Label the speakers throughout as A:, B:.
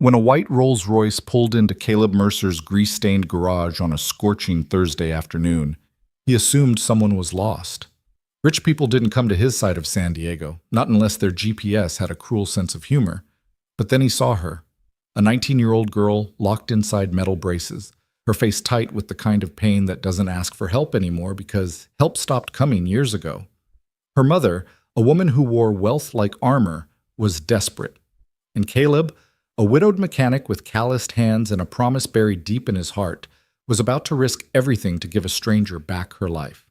A: When a white Rolls-Royce pulled into Caleb Mercer's grease-stained garage on a scorching Thursday afternoon, he assumed someone was lost. Rich people didn't come to his side of San Diego, not unless their GPS had a cruel sense of humor. But then he saw her, a 19-year-old girl locked inside metal braces, her face tight with the kind of pain that doesn't ask for help anymore because help stopped coming years ago. Her mother, a woman who wore wealth like armor, was desperate. And Caleb, a widowed mechanic with calloused hands and a promise buried deep in his heart, was about to risk everything to give a stranger back her life.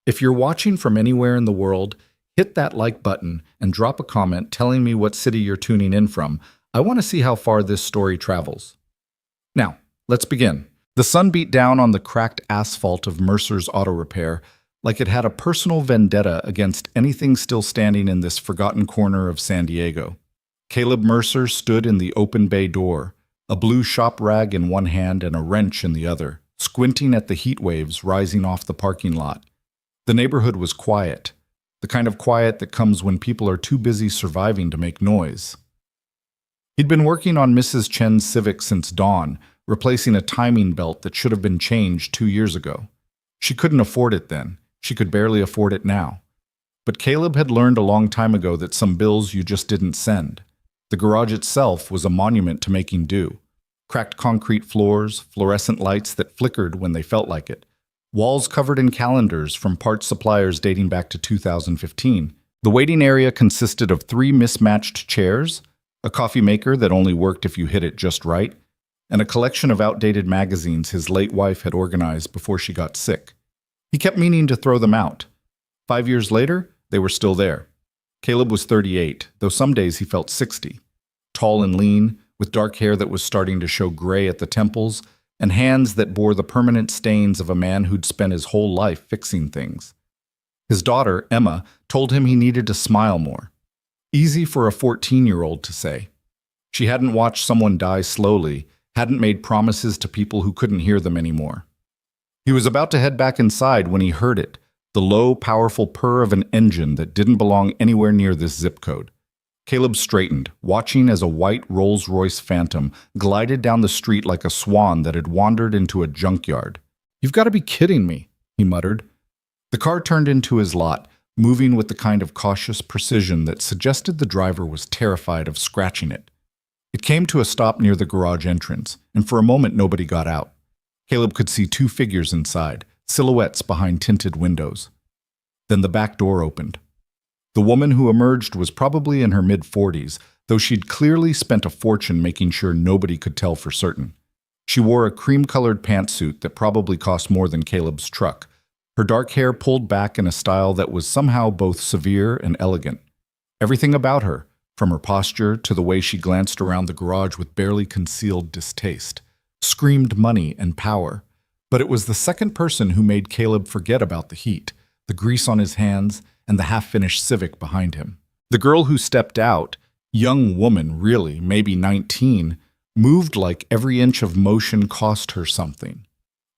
A: If you're watching from anywhere in the world, hit that like button and drop a comment telling me what city you're tuning in from. I want to see how far this story travels. Now, let's begin. The sun beat down on the cracked asphalt of Mercer's Auto Repair like it had a personal vendetta against anything still standing in this forgotten corner of San Diego. Caleb Mercer stood in the open bay door, a blue shop rag in one hand and a wrench in the other, squinting at the heat waves rising off the parking lot. The neighborhood was quiet, the kind of quiet that comes when people are too busy surviving to make noise. He'd been working on Mrs. Chen's Civic since dawn, replacing a timing belt that should have been changed 2 years ago. She couldn't afford it then. She could barely afford it now. But Caleb had learned a long time ago that some bills you just didn't send. The garage itself was a monument to making do. Cracked concrete floors, fluorescent lights that flickered when they felt like it, walls covered in calendars from parts suppliers dating back to 2015. The waiting area consisted of 3 mismatched chairs, a coffee maker that only worked if you hit it just right, and a collection of outdated magazines his late wife had organized before she got sick. He kept meaning to throw them out. 5 years later, they were still there. Caleb was 38, though some days he felt 60. Tall and lean, with dark hair that was starting to show gray at the temples, and hands that bore the permanent stains of a man who'd spent his whole life fixing things. His daughter, Emma, told him he needed to smile more. Easy for a 14-year-old to say. She hadn't watched someone die slowly, hadn't made promises to people who couldn't hear them anymore. He was about to head back inside when he heard it, the low, powerful purr of an engine that didn't belong anywhere near this zip code. Caleb straightened, watching as a white Rolls-Royce Phantom glided down the street like a swan that had wandered into a junkyard. "You've got to be kidding me," he muttered. The car turned into his lot, moving with the kind of cautious precision that suggested the driver was terrified of scratching it. It came to a stop near the garage entrance, and for a moment nobody got out. Caleb could see 2 figures inside, silhouettes behind tinted windows. Then the back door opened. The woman who emerged was probably in her mid-40s, though she'd clearly spent a fortune making sure nobody could tell for certain. She wore a cream-colored pantsuit that probably cost more than Caleb's truck, her dark hair pulled back in a style that was somehow both severe and elegant. Everything about her, from her posture to the way she glanced around the garage with barely concealed distaste, screamed money and power. But it was the second person who made Caleb forget about the heat, the grease on his hands, and the half-finished Civic behind him. The girl who stepped out, young woman really, maybe 19, moved like every inch of motion cost her something.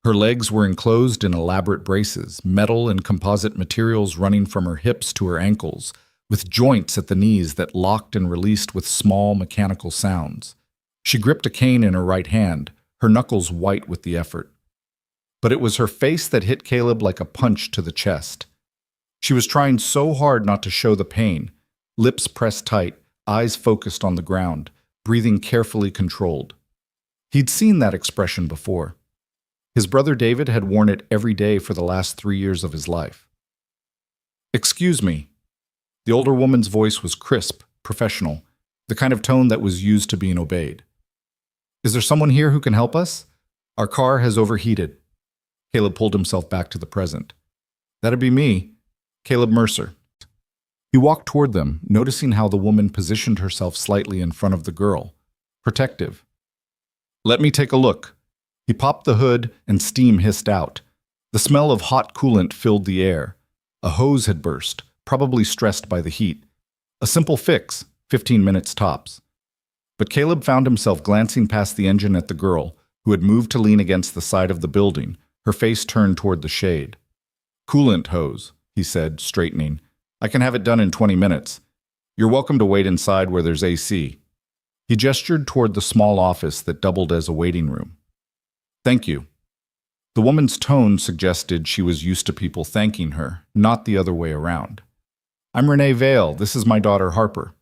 A: Her legs were enclosed in elaborate braces, metal and composite materials running from her hips to her ankles, with joints at the knees that locked and released with small mechanical sounds. She gripped a cane in her right hand, her knuckles white with the effort. But it was her face that hit Caleb like a punch to the chest. She was trying so hard not to show the pain, lips pressed tight, eyes focused on the ground, breathing carefully controlled. He'd seen that expression before. His brother David had worn it every day for the last 3 years of his life. "Excuse me." The older woman's voice was crisp, professional, the kind of tone that was used to being obeyed. "Is there someone here who can help us? Our car has overheated." Caleb pulled himself back to the present. "That'd be me. Caleb Mercer." He walked toward them, noticing how the woman positioned herself slightly in front of the girl. Protective. "Let me take a look." He popped the hood and steam hissed out. The smell of hot coolant filled the air. A hose had burst, probably stressed by the heat. A simple fix, 15 minutes tops. But Caleb found himself glancing past the engine at the girl, who had moved to lean against the side of the building, her face turned toward the shade. "Coolant hose," he said, straightening. "I can have it done in 20 minutes. You're welcome to wait inside where there's AC." He gestured toward the small office that doubled as a waiting room. Thank you. The woman's tone suggested she was used to people thanking her, not the other way around. I'm Renee Vale. This is my daughter Harper.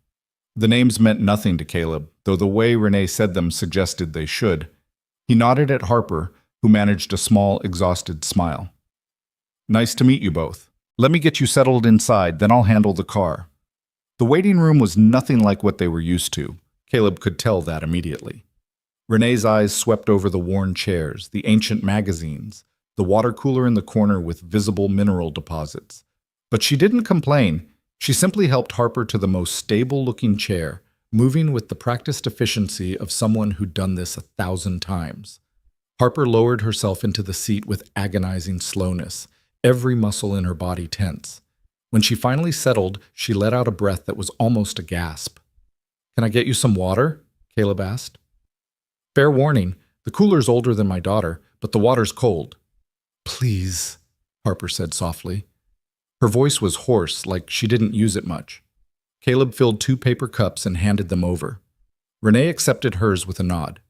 A: The names meant nothing to Caleb, though the way Renee said them suggested they should. He nodded at Harper, who managed a small, exhausted smile. Nice to meet you both. Let me get you settled inside, then I'll handle the car. The waiting room was nothing like what they were used to. Caleb could tell that immediately. Renee's eyes swept over the worn chairs, the ancient magazines, the water cooler in the corner with visible mineral deposits. But she didn't complain. She simply helped Harper to the most stable-looking chair, moving with the practiced efficiency of someone who'd done this 1,000 times. Harper lowered herself into the seat with agonizing slowness, every muscle in her body tense. When she finally settled, she let out a breath that was almost a gasp. Can I get you some water? Caleb asked. Fair warning, the cooler's older than my daughter, but the water's cold. Please, Harper said softly. Her voice was hoarse, like she didn't use it much. Caleb filled 2 paper cups and handed them over. Renee accepted hers with a nod.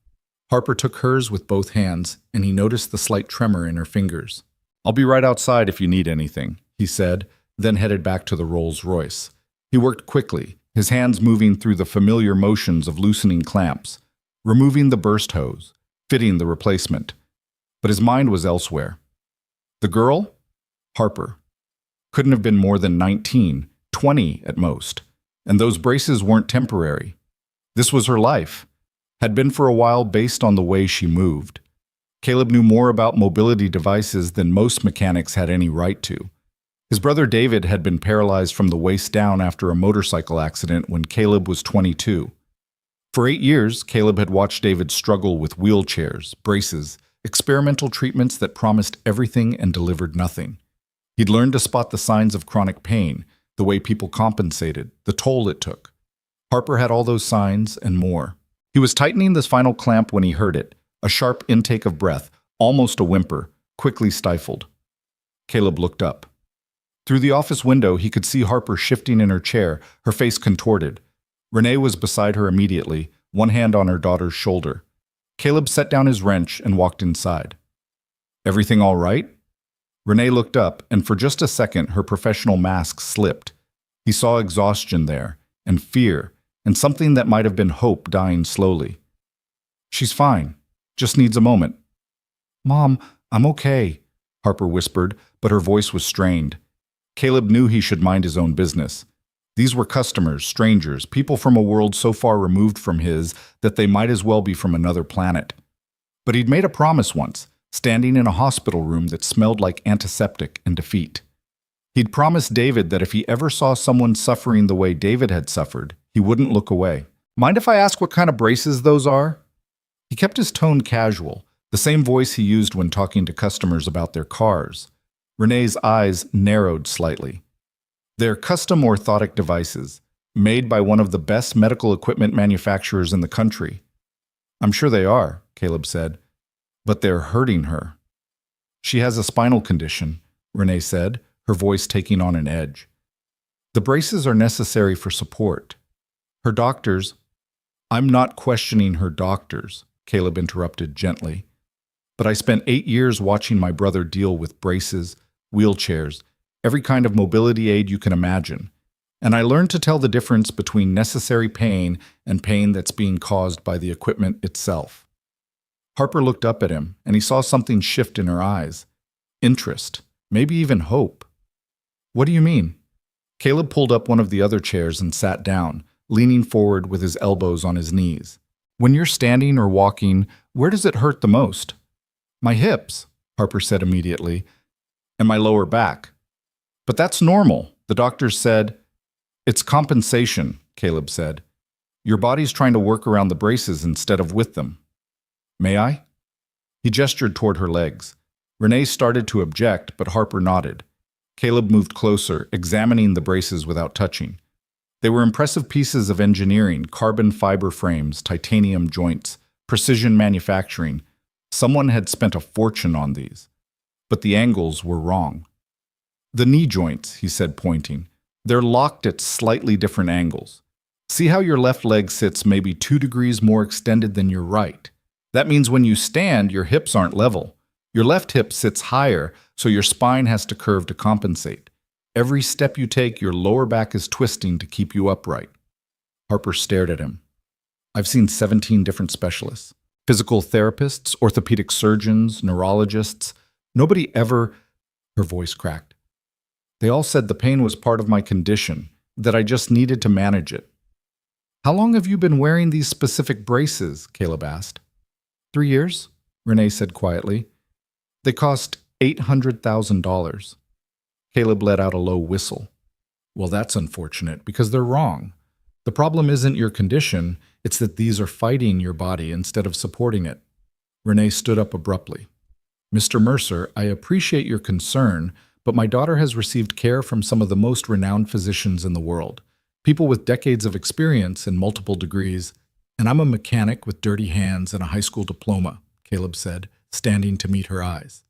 A: Harper took hers with both hands, and he noticed the slight tremor in her fingers. I'll be right outside if you need anything, he said, then headed back to the Rolls-Royce. He worked quickly, his hands moving through the familiar motions of loosening clamps, removing the burst hose, fitting the replacement. But his mind was elsewhere. The girl? Harper. Couldn't have been more than 19, 20 at most. And those braces weren't temporary. This was her life. Had been for a while based on the way she moved. Caleb knew more about mobility devices than most mechanics had any right to. His brother David had been paralyzed from the waist down after a motorcycle accident when Caleb was 22. For 8 years, Caleb had watched David struggle with wheelchairs, braces, experimental treatments that promised everything and delivered nothing. He'd learned to spot the signs of chronic pain, the way people compensated, the toll it took. Harper had all those signs and more. He was tightening the final clamp when he heard it, a sharp intake of breath, almost a whimper, quickly stifled. Caleb looked up. Through the office window, he could see Harper shifting in her chair, her face contorted. Renee was beside her immediately, one hand on her daughter's shoulder. Caleb set down his wrench and walked inside. Everything all right? Renee looked up, and for just a second her professional mask slipped. He saw exhaustion there, and fear, and something that might have been hope dying slowly. She's fine. Just needs a moment. Mom, I'm okay, Harper whispered, but her voice was strained. Caleb knew he should mind his own business. These were customers, strangers, people from a world so far removed from his that they might as well be from another planet. But he'd made a promise once, standing in a hospital room that smelled like antiseptic and defeat. He'd promised David that if he ever saw someone suffering the way David had suffered, he wouldn't look away. Mind if I ask what kind of braces those are? He kept his tone casual, the same voice he used when talking to customers about their cars. Renee's eyes narrowed slightly. They're custom orthotic devices, made by one of the best medical equipment manufacturers in the country. I'm sure they are, Caleb said, but they're hurting her. She has a spinal condition, Renee said, her voice taking on an edge. The braces are necessary for support. Her doctors— I'm not questioning her doctors, Caleb interrupted gently. But I spent 8 years watching my brother deal with braces, wheelchairs, every kind of mobility aid you can imagine. And I learned to tell the difference between necessary pain and pain that's being caused by the equipment itself. Harper looked up at him, and he saw something shift in her eyes. Interest, maybe even hope. What do you mean? Caleb pulled up one of the other chairs and sat down, leaning forward with his elbows on his knees. When you're standing or walking, where does it hurt the most? My hips, Harper said immediately, and my lower back. But that's normal, the doctors said. It's compensation, Caleb said. Your body's trying to work around the braces instead of with them. May I? He gestured toward her legs. Renee started to object, but Harper nodded. Caleb moved closer, examining the braces without touching. They were impressive pieces of engineering, carbon fiber frames, titanium joints, precision manufacturing. Someone had spent a fortune on these. But the angles were wrong. The knee joints, he said, pointing. They're locked at slightly different angles. See how your left leg sits maybe 2 degrees more extended than your right. That means when you stand, your hips aren't level. Your left hip sits higher, so your spine has to curve to compensate. Every step you take, your lower back is twisting to keep you upright. Harper stared at him. I've seen 17 different specialists. Physical therapists, orthopedic surgeons, neurologists. Nobody ever... Her voice cracked. They all said the pain was part of my condition, that I just needed to manage it. How long have you been wearing these specific braces? Caleb asked. 3 years, Renee said quietly. They cost $800,000. Caleb let out a low whistle. Well, that's unfortunate, because they're wrong. The problem isn't your condition, it's that these are fighting your body instead of supporting it. Renee stood up abruptly. Mr. Mercer, I appreciate your concern, but my daughter has received care from some of the most renowned physicians in the world. People with decades of experience and multiple degrees, and I'm a mechanic with dirty hands and a high school diploma, Caleb said, standing to meet her eyes.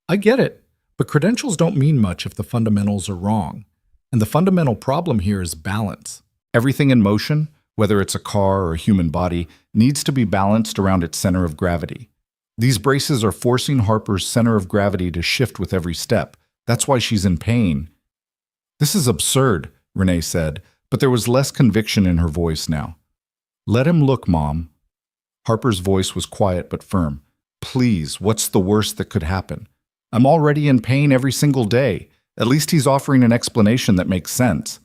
A: I get it, but credentials don't mean much if the fundamentals are wrong. And the fundamental problem here is balance. Everything in motion, whether it's a car or a human body, needs to be balanced around its center of gravity. These braces are forcing Harper's center of gravity to shift with every step. That's why she's in pain. This is absurd, Renee said, but there was less conviction in her voice now. Let him look, Mom. Harper's voice was quiet but firm. Please, what's the worst that could happen? I'm already in pain every single day. At least he's offering an explanation that makes sense.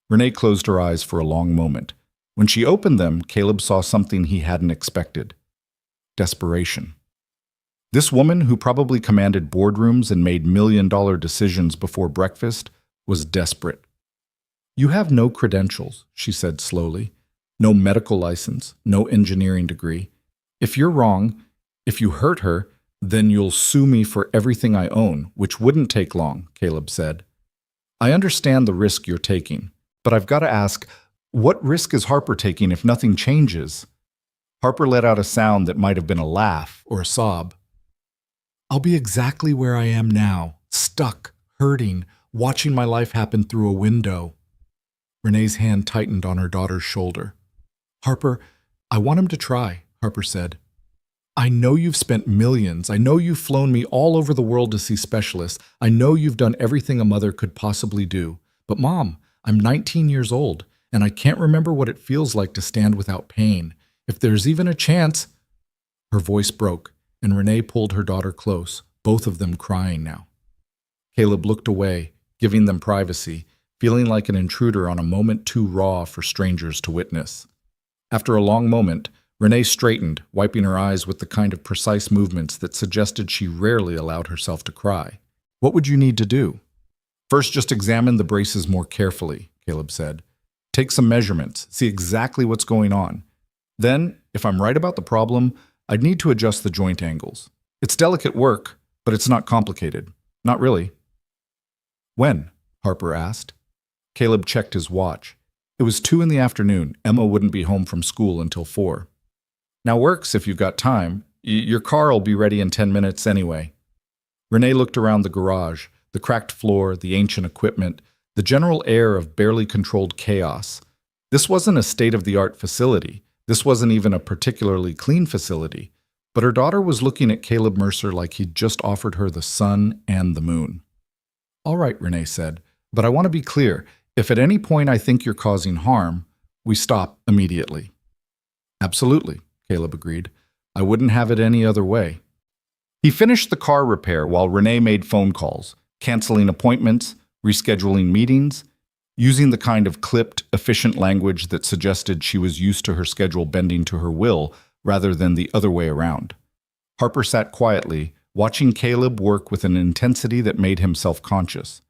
A: Renee closed her eyes for a long moment. When she opened them, Caleb saw something he hadn't expected. Desperation. This woman, who probably commanded boardrooms and made million-dollar decisions before breakfast, was desperate. You have no credentials, she said slowly. No medical license, no engineering degree. If you're wrong, if you hurt her, then you'll sue me for everything I own, which wouldn't take long, Caleb said. I understand the risk you're taking, but I've got to ask, what risk is Harper taking if nothing changes? Harper let out a sound that might have been a laugh or a sob. I'll be exactly where I am now, stuck, hurting, watching my life happen through a window. Renee's hand tightened on her daughter's shoulder. Harper, I want him to try, Harper said. I know you've spent millions. I know you've flown me all over the world to see specialists. I know you've done everything a mother could possibly do. But Mom, I'm 19 years old, and I can't remember what it feels like to stand without pain. If there's even a chance... Her voice broke, and Renee pulled her daughter close, both of them crying now. Caleb looked away, giving them privacy, feeling like an intruder on a moment too raw for strangers to witness. After a long moment, Renee straightened, wiping her eyes with the kind of precise movements that suggested she rarely allowed herself to cry. What would you need to do? First, just examine the braces more carefully, Caleb said. Take some measurements, see exactly what's going on. Then, if I'm right about the problem, I'd need to adjust the joint angles. It's delicate work, but it's not complicated. Not really. When? Harper asked. Caleb checked his watch. It was 2 in the afternoon. Emma wouldn't be home from school until 4. Now works if you've got time. Your car will be ready in 10 minutes anyway. Renee looked around the garage, the cracked floor, the ancient equipment, the general air of barely controlled chaos. This wasn't a state-of-the-art facility. This wasn't even a particularly clean facility. But her daughter was looking at Caleb Mercer like he'd just offered her the sun and the moon. All right, Renee said, but I want to be clear. If at any point I think you're causing harm, we stop immediately. Absolutely, Caleb agreed. I wouldn't have it any other way. He finished the car repair while Renee made phone calls, canceling appointments, rescheduling meetings, using the kind of clipped, efficient language that suggested she was used to her schedule bending to her will rather than the other way around. Harper sat quietly, watching Caleb work with an intensity that made him self-conscious.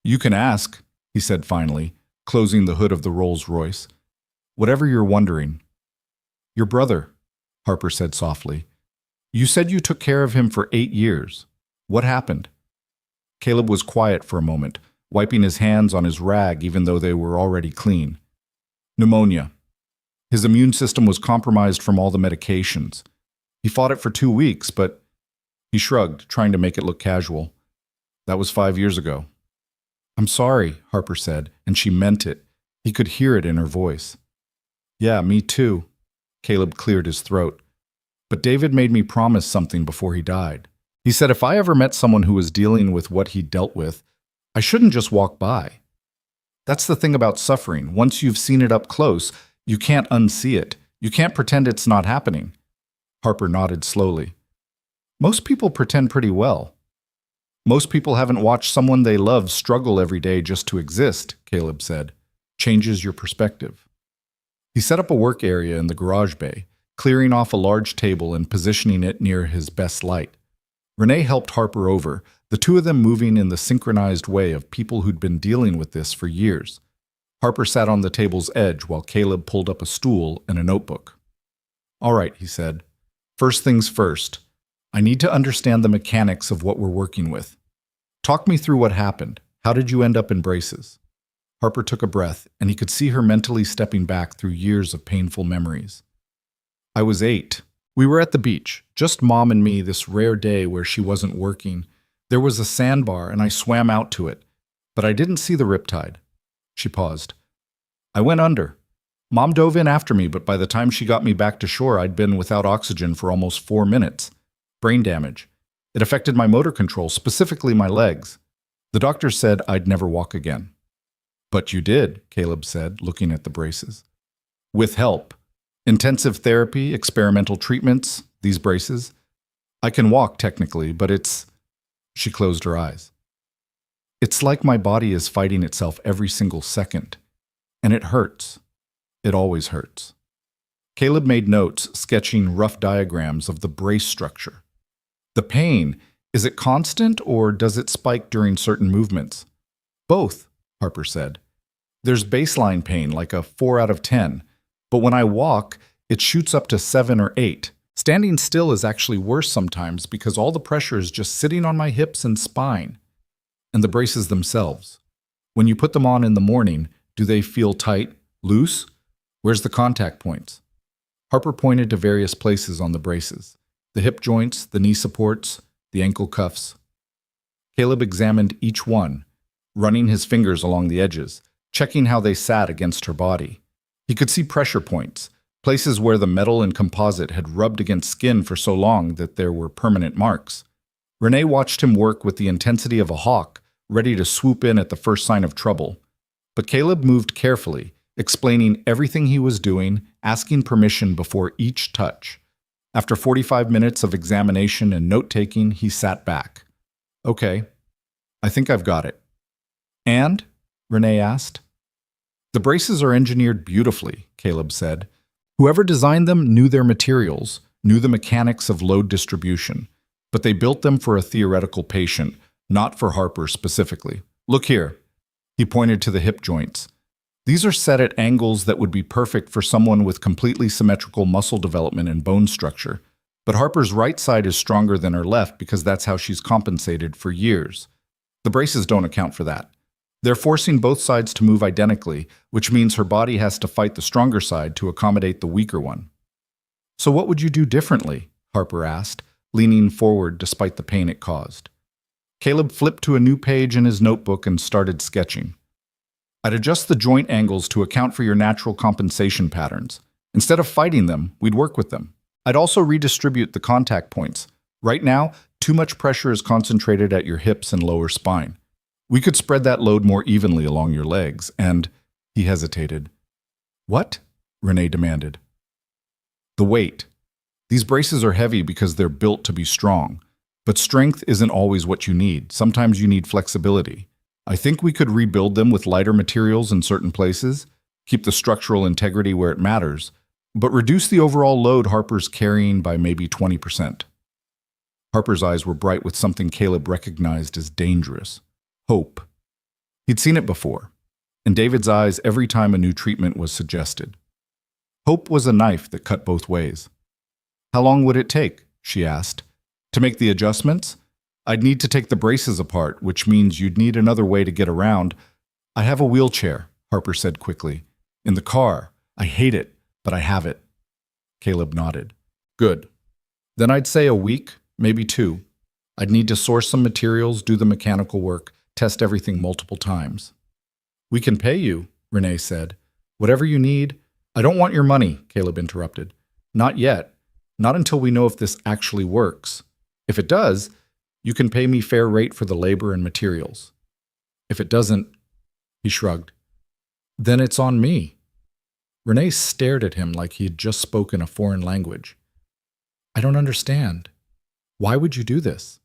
A: You can ask, he said finally, closing the hood of the Rolls-Royce. Whatever you're wondering. Your brother, Harper said softly. You said you took care of him for 8 years. What happened? Caleb was quiet for a moment, wiping his hands on his rag even though they were already clean. Pneumonia. His immune system was compromised from all the medications. He fought it for 2 weeks, but he shrugged, trying to make it look casual. That was 5 years ago. I'm sorry, Harper said, and she meant it. He could hear it in her voice. Yeah, me too. Caleb cleared his throat. But David made me promise something before he died. He said if I ever met someone who was dealing with what he dealt with, I shouldn't just walk by. That's the thing about suffering. Once you've seen it up close, you can't unsee it. You can't pretend it's not happening. Harper nodded slowly. Most people pretend pretty well. Most people haven't watched someone they love struggle every day just to exist, Caleb said. Changes your perspective. He set up a work area in the garage bay, clearing off a large table and positioning it near his best light. Renee helped Harper over, the two of them moving in the synchronized way of people who'd been dealing with this for years. Harper sat on the table's edge while Caleb pulled up a stool and a notebook. All right, he said. First things first. I need to understand the mechanics of what we're working with. Talk me through what happened. How did you end up in braces? Harper took a breath, and he could see her mentally stepping back through years of painful memories. I was 8. We were at the beach, just Mom and me this rare day where she wasn't working. There was a sandbar, and I swam out to it, but I didn't see the riptide. She paused. I went under. Mom dove in after me, but by the time she got me back to shore, I'd been without oxygen for almost 4 minutes. Brain damage. It affected my motor control, specifically my legs. The doctor said I'd never walk again. But you did, Caleb said, looking at the braces. With help. Intensive therapy, experimental treatments, these braces. I can walk technically, but it's... She closed her eyes. It's like my body is fighting itself every single second. And it hurts. It always hurts. Caleb made notes, sketching rough diagrams of the brace structure. The pain, is it constant or does it spike during certain movements? Both, Harper said. There's baseline pain, like a 4 out of 10, but when I walk, it shoots up to 7 or 8. Standing still is actually worse sometimes because all the pressure is just sitting on my hips and spine. And the braces themselves. When you put them on in the morning, do they feel tight, loose? Where's the contact points? Harper pointed to various places on the braces. The hip joints, the knee supports, the ankle cuffs. Caleb examined each one, running his fingers along the edges, checking how they sat against her body. He could see pressure points, places where the metal and composite had rubbed against skin for so long that there were permanent marks. Renee watched him work with the intensity of a hawk, ready to swoop in at the first sign of trouble. But Caleb moved carefully, explaining everything he was doing, asking permission before each touch. After 45 minutes of examination and note-taking, he sat back. Okay, I think I've got it. And? Renee asked. The braces are engineered beautifully, Caleb said. Whoever designed them knew their materials, knew the mechanics of load distribution, but they built them for a theoretical patient, not for Harper specifically. Look here. He pointed to the hip joints. These are set at angles that would be perfect for someone with completely symmetrical muscle development and bone structure. But Harper's right side is stronger than her left because that's how she's compensated for years. The braces don't account for that. They're forcing both sides to move identically, which means her body has to fight the stronger side to accommodate the weaker one. So what would you do differently? Harper asked, leaning forward despite the pain it caused. Caleb flipped to a new page in his notebook and started sketching. I'd adjust the joint angles to account for your natural compensation patterns. Instead of fighting them, we'd work with them. I'd also redistribute the contact points. Right now, too much pressure is concentrated at your hips and lower spine. We could spread that load more evenly along your legs, and... He hesitated. What? Renee demanded. The weight. These braces are heavy because they're built to be strong. But strength isn't always what you need. Sometimes you need flexibility. I think we could rebuild them with lighter materials in certain places, keep the structural integrity where it matters, but reduce the overall load Harper's carrying by maybe 20%. Harper's eyes were bright with something Caleb recognized as dangerous. Hope. He'd seen it before, in David's eyes every time a new treatment was suggested. Hope was a knife that cut both ways. How long would it take, she asked, to make the adjustments? I'd need to take the braces apart, which means you'd need another way to get around. I have a wheelchair, Harper said quickly. In the car. I hate it, but I have it. Caleb nodded. Good. Then I'd say a week, maybe 2. I'd need to source some materials, do the mechanical work, test everything multiple times. We can pay you, Renee said. Whatever you need, I don't want your money, Caleb interrupted. Not yet. Not until we know if this actually works. If it does, you can pay me fair rate for the labor and materials. If it doesn't, he shrugged, then it's on me. Renee stared at him like he had just spoken a foreign language. I don't understand. Why would you do this?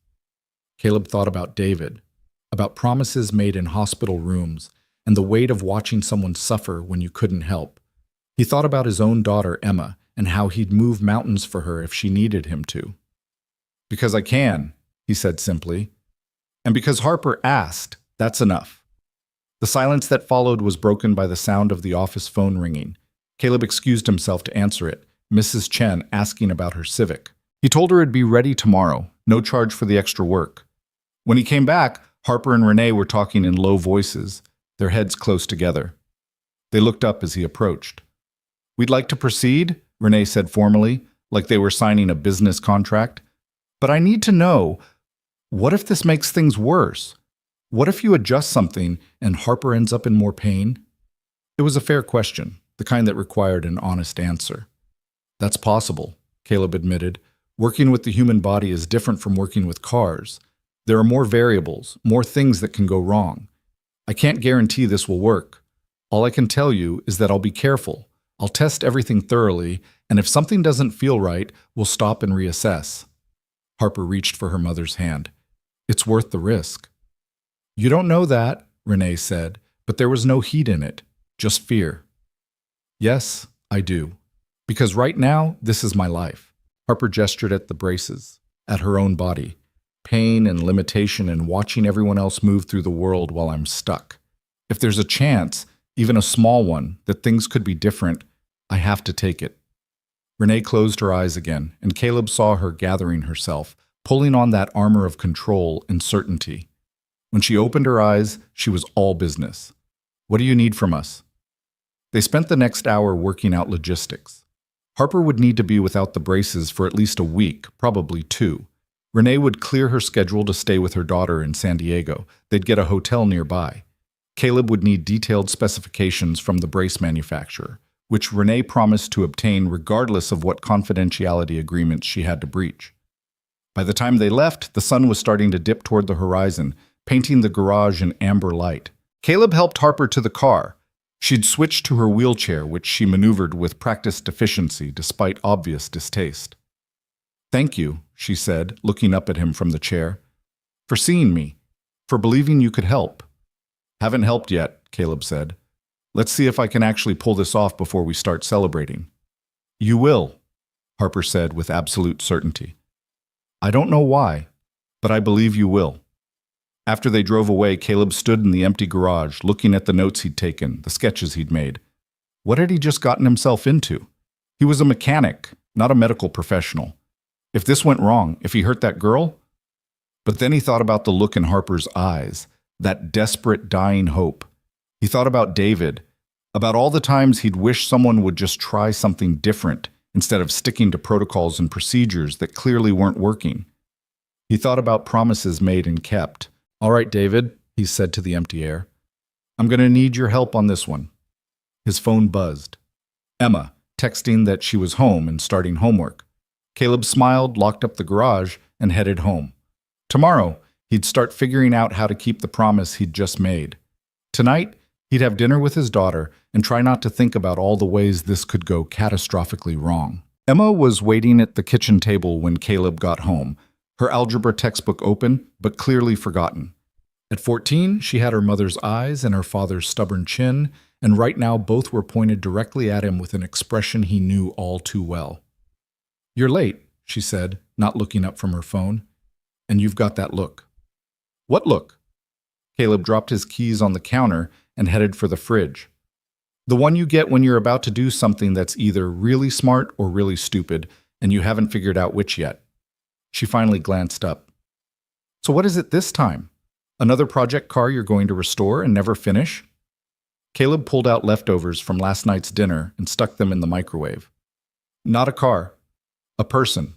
A: Caleb thought about David, about promises made in hospital rooms, and the weight of watching someone suffer when you couldn't help. He thought about his own daughter, Emma, and how he'd move mountains for her if she needed him to. Because I can, he said simply. And because Harper asked, that's enough. The silence that followed was broken by the sound of the office phone ringing. Caleb excused himself to answer it, Mrs. Chen asking about her Civic. He told her it'd be ready tomorrow, no charge for the extra work. When he came back, Harper and Renee were talking in low voices, their heads close together. They looked up as he approached. We'd like to proceed, Renee said formally, like they were signing a business contract. But I need to know, what if this makes things worse? What if you adjust something and Harper ends up in more pain? It was a fair question, the kind that required an honest answer. That's possible, Caleb admitted. Working with the human body is different from working with cars. There are more variables, more things that can go wrong. I can't guarantee this will work. All I can tell you is that I'll be careful. I'll test everything thoroughly, and if something doesn't feel right, we'll stop and reassess. Harper reached for her mother's hand. It's worth the risk. You don't know that, Renee said, but there was no heat in it, just fear. Yes, I do. Because right now, this is my life. Harper gestured at the braces, at her own body. Pain and limitation and watching everyone else move through the world while I'm stuck. If there's a chance, even a small one, that things could be different, I have to take it. Renee closed her eyes again, and Caleb saw her gathering herself, pulling on that armor of control and certainty. When she opened her eyes, she was all business. What do you need from us? They spent the next hour working out logistics. Harper would need to be without the braces for at least a week, probably 2. Renee would clear her schedule to stay with her daughter in San Diego. They'd get a hotel nearby. Caleb would need detailed specifications from the brace manufacturer, which Renee promised to obtain regardless of what confidentiality agreements she had to breach. By the time they left, the sun was starting to dip toward the horizon, painting the garage in amber light. Caleb helped Harper to the car. She'd switched to her wheelchair, which she maneuvered with practiced efficiency despite obvious distaste. Thank you, she said, looking up at him from the chair, for seeing me, for believing you could help. Haven't helped yet, Caleb said. Let's see if I can actually pull this off before we start celebrating. You will, Harper said with absolute certainty. I don't know why, but I believe you will. After they drove away, Caleb stood in the empty garage, looking at the notes he'd taken, the sketches he'd made. What had he just gotten himself into? He was a mechanic, not a medical professional. If this went wrong, if he hurt that girl? But then he thought about the look in Harper's eyes, that desperate, dying hope. He thought about David, about all the times he'd wish someone would just try something different instead of sticking to protocols and procedures that clearly weren't working. He thought about promises made and kept. All right, David, he said to the empty air. I'm going to need your help on this one. His phone buzzed. Emma, texting that she was home and starting homework. Caleb smiled, locked up the garage, and headed home. Tomorrow, he'd start figuring out how to keep the promise he'd just made. Tonight, he'd have dinner with his daughter and try not to think about all the ways this could go catastrophically wrong. Emma was waiting at the kitchen table when Caleb got home, her algebra textbook open, but clearly forgotten. At 14, she had her mother's eyes and her father's stubborn chin, and right now both were pointed directly at him with an expression he knew all too well. You're late, she said, not looking up from her phone. And you've got that look. What look? Caleb dropped his keys on the counter and headed for the fridge. The one you get when you're about to do something that's either really smart or really stupid, and you haven't figured out which yet. She finally glanced up. So what is it this time? Another project car you're going to restore and never finish? Caleb pulled out leftovers from last night's dinner and stuck them in the microwave. Not a car. A person.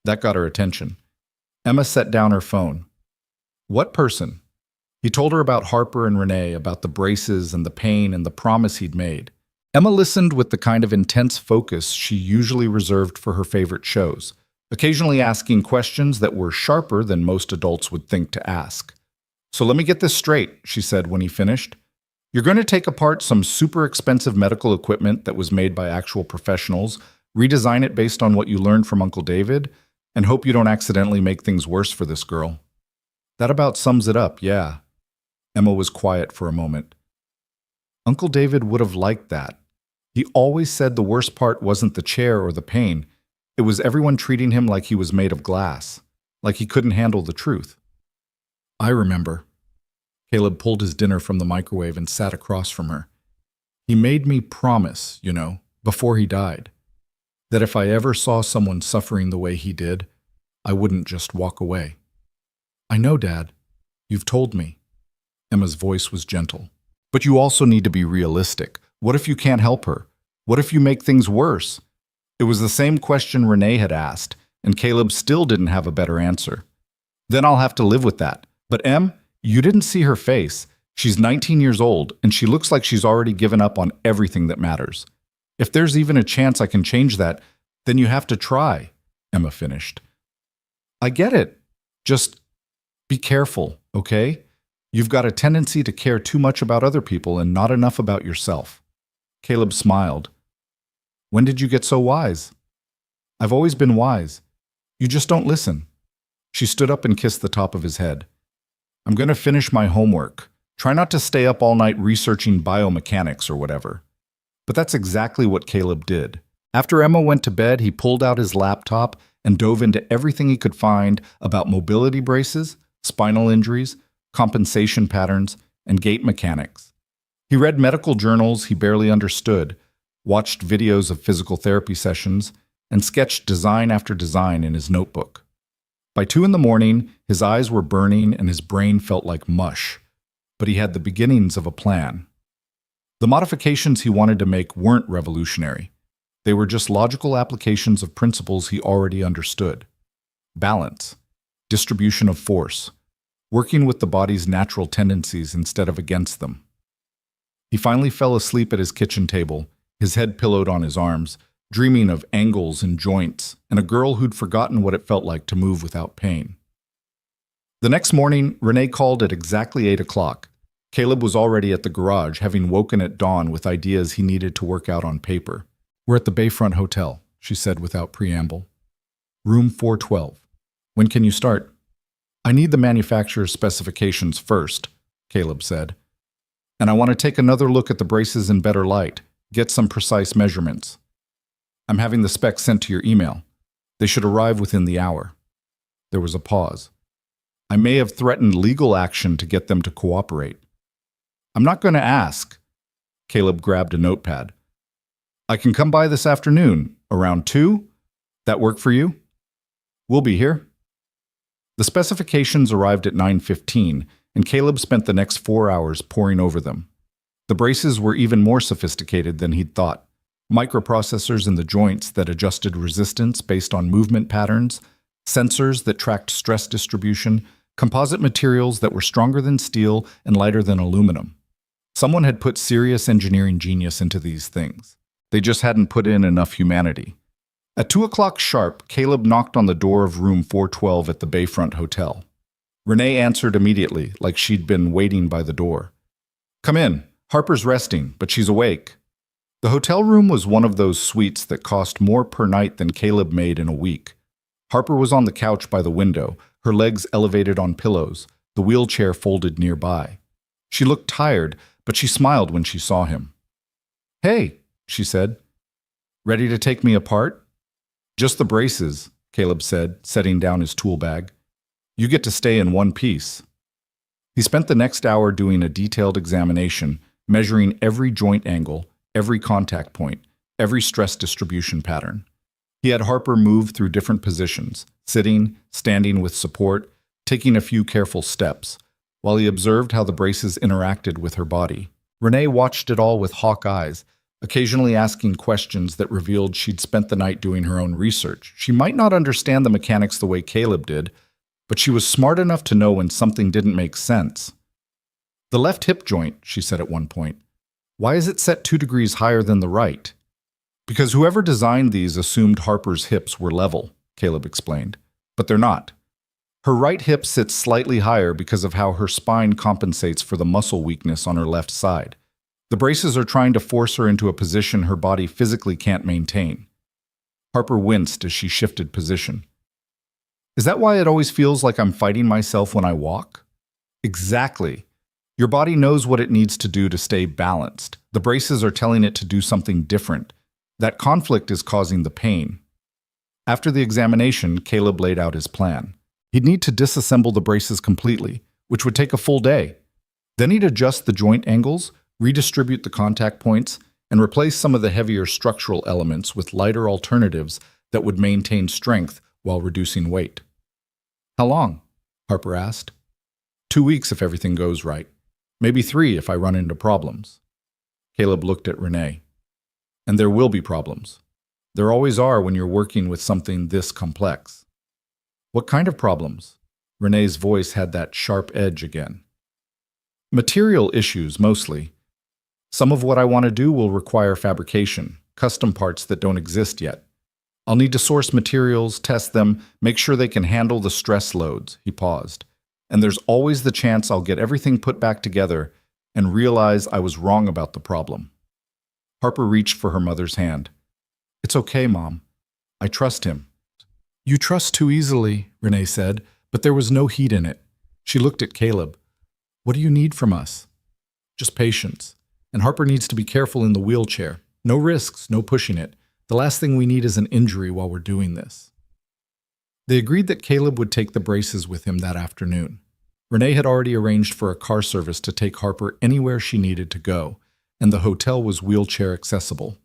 A: That got her attention. Emma set down her phone. What person? He told her about Harper and Renee, about the braces and the pain and the promise he'd made. Emma listened with the kind of intense focus she usually reserved for her favorite shows, occasionally asking questions that were sharper than most adults would think to ask. "So let me get this straight," she said when he finished. "You're going to take apart some super expensive medical equipment that was made by actual professionals, redesign it based on what you learned from Uncle David, and hope you don't accidentally make things worse for this girl." "That about sums it up, yeah." Emma was quiet for a moment. Uncle David would have liked that. He always said the worst part wasn't the chair or the pain. It was everyone treating him like he was made of glass, like he couldn't handle the truth. "I remember." Caleb pulled his dinner from the microwave and sat across from her. "He made me promise, before he died, that if I ever saw someone suffering the way he did, I wouldn't just walk away." "I know, Dad. You've told me." Emma's voice was gentle. "But you also need to be realistic. What if you can't help her? What if you make things worse?" It was the same question Renee had asked, and Caleb still didn't have a better answer. "Then I'll have to live with that. But Em, you didn't see her face. She's 19 years old, and she looks like she's already given up on everything that matters. If there's even a chance I can change that, then you have to try," Emma finished. "I get it. Just be careful, okay? You've got a tendency to care too much about other people and not enough about yourself." Caleb smiled. "When did you get so wise?" "I've always been wise. You just don't listen." She stood up and kissed the top of his head. "I'm going to finish my homework. Try not to stay up all night researching biomechanics or whatever." But that's exactly what Caleb did. After Emma went to bed, he pulled out his laptop and dove into everything he could find about mobility braces, spinal injuries, compensation patterns, and gait mechanics. He read medical journals he barely understood, watched videos of physical therapy sessions, and sketched design after design in his notebook. By 2 in the morning, his eyes were burning and his brain felt like mush, but he had the beginnings of a plan. The modifications he wanted to make weren't revolutionary. They were just logical applications of principles he already understood. Balance, distribution of force, working with the body's natural tendencies instead of against them. He finally fell asleep at his kitchen table, his head pillowed on his arms, dreaming of angles and joints, and a girl who'd forgotten what it felt like to move without pain. The next morning, Renee called at exactly 8 o'clock. Caleb was already at the garage, having woken at dawn with ideas he needed to work out on paper. "We're at the Bayfront Hotel," she said without preamble. "Room 412. When can you start?" "I need the manufacturer's specifications first," Caleb said. "And I want to take another look at the braces in better light, get some precise measurements. I'm having the specs sent to your email. They should arrive within the hour." There was a pause. "I may have threatened legal action to get them to cooperate." "I'm not going to ask." Caleb grabbed a notepad. "I can come by this afternoon, around 2? That work for you?" "We'll be here." The specifications arrived at 9:15, and Caleb spent the next 4 hours poring over them. The braces were even more sophisticated than he'd thought. Microprocessors in the joints that adjusted resistance based on movement patterns, sensors that tracked stress distribution, composite materials that were stronger than steel and lighter than aluminum. Someone had put serious engineering genius into these things. They just hadn't put in enough humanity. At 2 o'clock sharp, Caleb knocked on the door of room 412 at the Bayfront Hotel. Renee answered immediately, like she'd been waiting by the door. "Come in. Harper's resting, but she's awake." The hotel room was one of those suites that cost more per night than Caleb made in a week. Harper was on the couch by the window, her legs elevated on pillows, the wheelchair folded nearby. She looked tired, but she smiled when she saw him. "Hey," she said. "Ready to take me apart?" "Just the braces," Caleb said, setting down his tool bag. "You get to stay in one piece." He spent the next hour doing a detailed examination, measuring every joint angle, every contact point, every stress distribution pattern. He had Harper move through different positions, sitting, standing with support, taking a few careful steps, while he observed how the braces interacted with her body. Renee watched it all with hawk eyes, occasionally asking questions that revealed she'd spent the night doing her own research. She might not understand the mechanics the way Caleb did, but she was smart enough to know when something didn't make sense. "The left hip joint," she said at one point. Why is it set 2 degrees higher than the right? Because whoever designed these assumed Harper's hips were level, Caleb explained. But they're not. Her right hip sits slightly higher because of how her spine compensates for the muscle weakness on her left side. The braces are trying to force her into a position her body physically can't maintain. Harper winced as she shifted position. Is that why it always feels like I'm fighting myself when I walk? Exactly. Your body knows what it needs to do to stay balanced. The braces are telling it to do something different. That conflict is causing the pain. After the examination, Caleb laid out his plan. He'd need to disassemble the braces completely, which would take a full day. Then he'd adjust the joint angles, redistribute the contact points, and replace some of the heavier structural elements with lighter alternatives that would maintain strength while reducing weight. How long? Harper asked. 2 weeks if everything goes right. Maybe 3 if I run into problems. Caleb looked at Renee. And there will be problems. There always are when you're working with something this complex. What kind of problems? Renee's voice had that sharp edge again. Material issues, mostly. Some of what I want to do will require fabrication, custom parts that don't exist yet. I'll need to source materials, test them, make sure they can handle the stress loads, he paused. And there's always the chance I'll get everything put back together and realize I was wrong about the problem. Harper reached for her mother's hand. It's okay, Mom. I trust him. You trust too easily, Renee said, but there was no heat in it. She looked at Caleb. What do you need from us? Just patience. And Harper needs to be careful in the wheelchair. No risks, no pushing it. The last thing we need is an injury while we're doing this. They agreed that Caleb would take the braces with him that afternoon. Renee had already arranged for a car service to take Harper anywhere she needed to go, and the hotel was wheelchair accessible.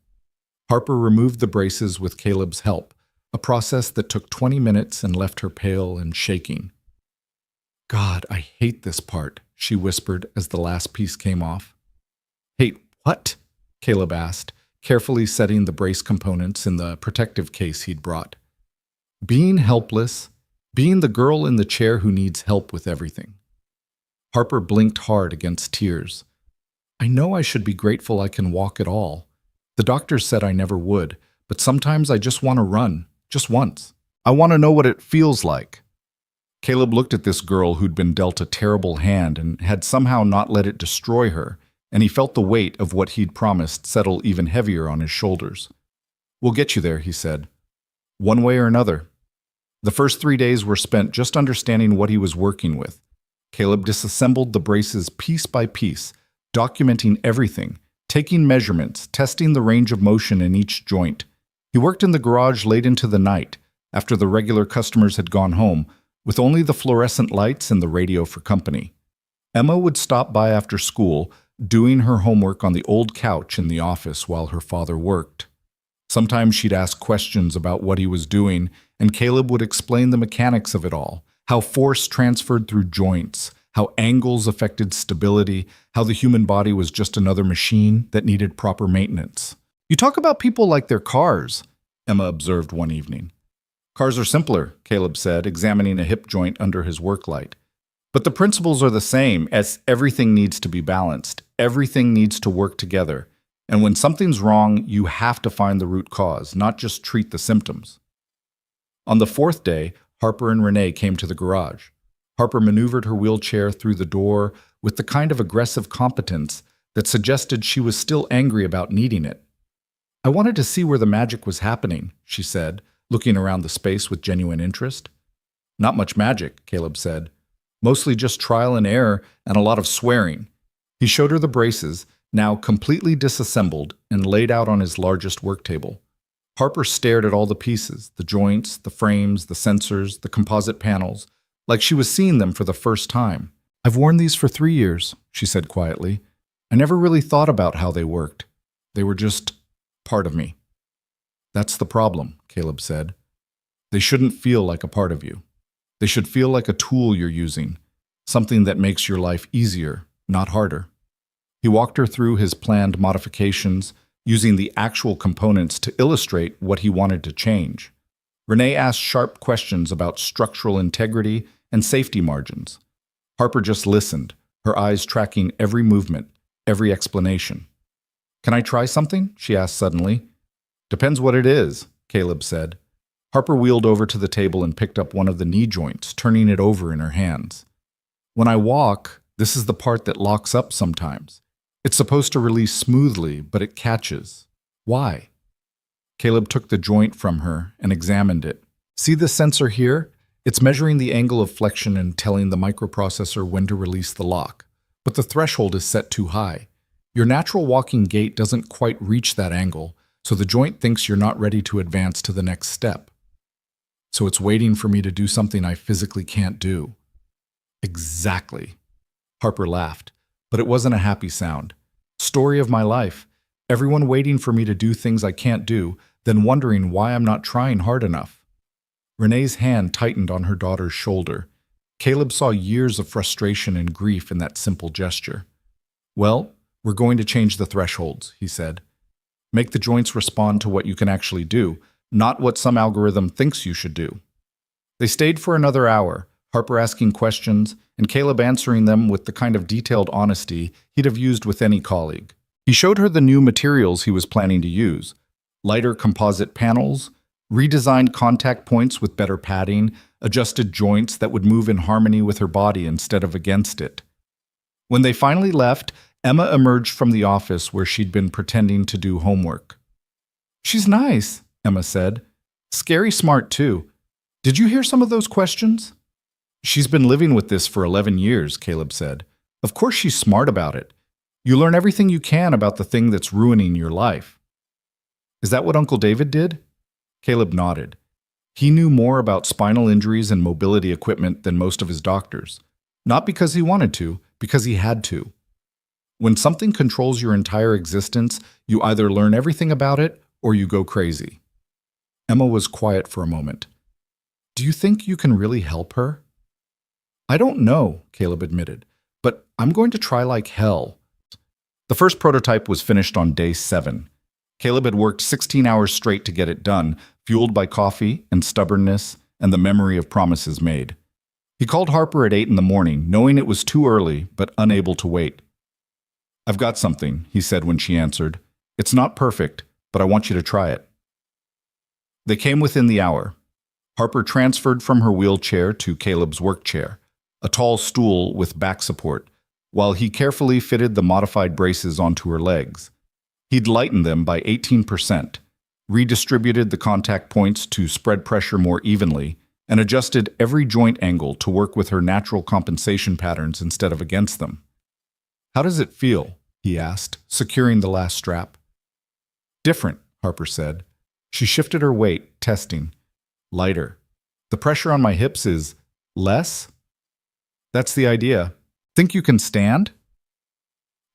A: Harper removed the braces with Caleb's help, a process that took 20 minutes and left her pale and shaking. God, I hate this part, she whispered as the last piece came off. Hate what? Caleb asked, carefully setting the brace components in the protective case he'd brought. Being helpless, being the girl in the chair who needs help with everything. Harper blinked hard against tears. I know I should be grateful I can walk at all. The doctors said I never would, but sometimes I just want to run, just once. I want to know what it feels like. Caleb looked at this girl who'd been dealt a terrible hand and had somehow not let it destroy her, and he felt the weight of what he'd promised settle even heavier on his shoulders. We'll get you there, he said. One way or another. The first 3 days were spent just understanding what he was working with. Caleb disassembled the braces piece by piece, documenting everything, taking measurements, testing the range of motion in each joint. He worked in the garage late into the night, after the regular customers had gone home, with only the fluorescent lights and the radio for company. Emma would stop by after school, doing her homework on the old couch in the office while her father worked. Sometimes she'd ask questions about what he was doing, and Caleb would explain the mechanics of it all, how force transferred through joints, how angles affected stability, how the human body was just another machine that needed proper maintenance. You talk about people like they're cars, Emma observed one evening. Cars are simpler, Caleb said, examining a hip joint under his work light. But the principles are the same, as everything needs to be balanced. Everything needs to work together. And when something's wrong, you have to find the root cause, not just treat the symptoms. On the 4th day, Harper and Renee came to the garage. Harper maneuvered her wheelchair through the door with the kind of aggressive competence that suggested she was still angry about needing it. I wanted to see where the magic was happening, she said, looking around the space with genuine interest. Not much magic, Caleb said. Mostly just trial and error and a lot of swearing. He showed her the braces, now completely disassembled and laid out on his largest work table. Harper stared at all the pieces, the joints, the frames, the sensors, the composite panels, like she was seeing them for the first time. I've worn these for 3 years, she said quietly. I never really thought about how they worked. They were just part of me. That's the problem, Caleb said. They shouldn't feel like a part of you. They should feel like a tool you're using, something that makes your life easier, not harder. He walked her through his planned modifications, using the actual components to illustrate what he wanted to change. Renee asked sharp questions about structural integrity and safety margins. Harper just listened, her eyes tracking every movement, every explanation. Can I try something? She asked suddenly. Depends what it is, Caleb said. Harper wheeled over to the table and picked up one of the knee joints, turning it over in her hands. When I walk, this is the part that locks up sometimes. It's supposed to release smoothly, but it catches. Why? Caleb took the joint from her and examined it. See the sensor here? It's measuring the angle of flexion and telling the microprocessor when to release the lock. But the threshold is set too high. Your natural walking gait doesn't quite reach that angle, so the joint thinks you're not ready to advance to the next step. So it's waiting for me to do something I physically can't do. Exactly. Harper laughed, but it wasn't a happy sound. Story of my life. Everyone waiting for me to do things I can't do, then wondering why I'm not trying hard enough. Renee's hand tightened on her daughter's shoulder. Caleb saw years of frustration and grief in that simple gesture. Well, we're going to change the thresholds, he said. Make the joints respond to what you can actually do, not what some algorithm thinks you should do. They stayed for another hour, Harper asking questions, and Caleb answering them with the kind of detailed honesty he'd have used with any colleague. He showed her the new materials he was planning to use: lighter composite panels, redesigned contact points with better padding, adjusted joints that would move in harmony with her body instead of against it. When they finally left, Emma emerged from the office where she'd been pretending to do homework. She's nice, Emma said. Scary smart, too. Did you hear some of those questions? She's been living with this for 11 years, Caleb said. Of course she's smart about it. You learn everything you can about the thing that's ruining your life. Is that what Uncle David did? Caleb nodded. He knew more about spinal injuries and mobility equipment than most of his doctors. Not because he wanted to, because he had to. When something controls your entire existence, you either learn everything about it or you go crazy. Emma was quiet for a moment. Do you think you can really help her? I don't know, Caleb admitted, but I'm going to try like hell. The first prototype was finished on day 7. Caleb had worked 16 hours straight to get it done, fueled by coffee and stubbornness and the memory of promises made. He called Harper at 8 in the morning, knowing it was too early, but unable to wait. I've got something, he said when she answered. It's not perfect, but I want you to try it. They came within the hour. Harper transferred from her wheelchair to Caleb's work chair, a tall stool with back support, while he carefully fitted the modified braces onto her legs. He'd lightened them by 18%, redistributed the contact points to spread pressure more evenly, and adjusted every joint angle to work with her natural compensation patterns instead of against them. How does it feel? He asked, securing the last strap. Different, Harper said. She shifted her weight, testing. Lighter. The pressure on my hips is less? That's the idea. Think you can stand?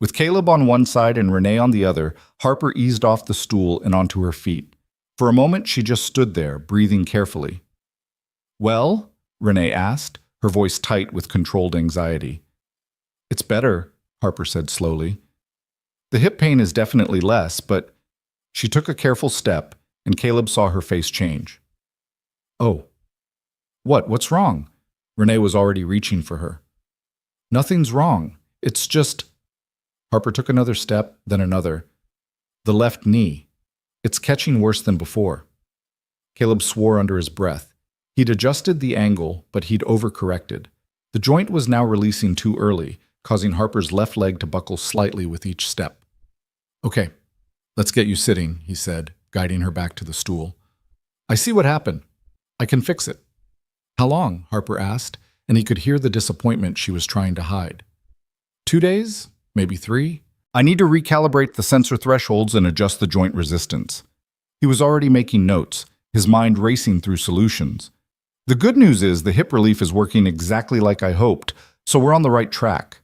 A: With Caleb on one side and Renee on the other, Harper eased off the stool and onto her feet. For a moment, she just stood there, breathing carefully. Well? Renee asked, her voice tight with controlled anxiety. It's better, Harper said slowly. The hip pain is definitely less, but she took a careful step, and Caleb saw her face change. Oh. What's wrong? Renee was already reaching for her. Nothing's wrong. It's just... Harper took another step, then another. The left knee. It's catching worse than before. Caleb swore under his breath. He'd adjusted the angle, but he'd overcorrected. The joint was now releasing too early, causing Harper's left leg to buckle slightly with each step. Okay, let's get you sitting, he said, guiding her back to the stool. I see what happened. I can fix it. How long? Harper asked, and he could hear the disappointment she was trying to hide. 2 days? Maybe 3? I need to recalibrate the sensor thresholds and adjust the joint resistance. He was already making notes, his mind racing through solutions. The good news is the hip relief is working exactly like I hoped, so we're on the right track.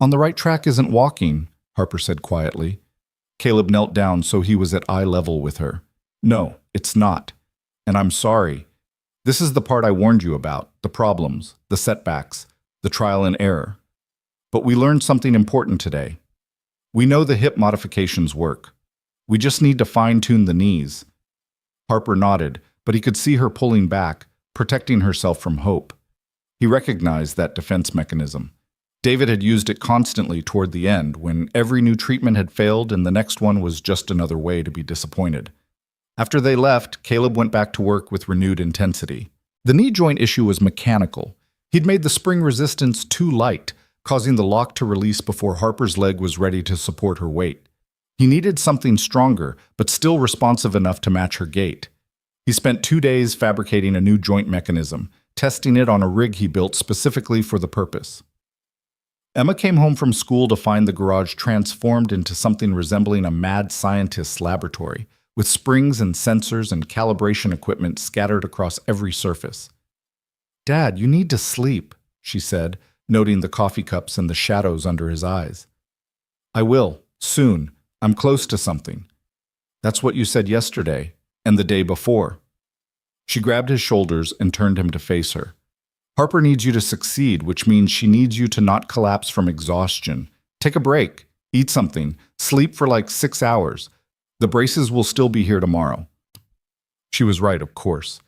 A: On the right track isn't walking, Harper said quietly. Caleb knelt down so he was at eye level with her. No, it's not. And I'm sorry. This is the part I warned you about, the problems, the setbacks, the trial and error. But we learned something important today. We know the hip modifications work. We just need to fine-tune the knees. Harper nodded, but he could see her pulling back, protecting herself from hope. He recognized that defense mechanism. David had used it constantly toward the end, when every new treatment had failed and the next one was just another way to be disappointed. After they left, Caleb went back to work with renewed intensity. The knee joint issue was mechanical. He'd made the spring resistance too light, causing the lock to release before Harper's leg was ready to support her weight. He needed something stronger, but still responsive enough to match her gait. He spent 2 days fabricating a new joint mechanism, testing it on a rig he built specifically for the purpose. Emma came home from school to find the garage transformed into something resembling a mad scientist's laboratory, with springs and sensors and calibration equipment scattered across every surface. "Dad, you need to sleep," she said, noting the coffee cups and the shadows under his eyes. "I will, soon. I'm close to something." "That's what you said yesterday, and the day before." She grabbed his shoulders and turned him to face her. "Harper needs you to succeed, which means she needs you to not collapse from exhaustion. Take a break, eat something, sleep for like 6 hours. The braces will still be here tomorrow." She was right, of course.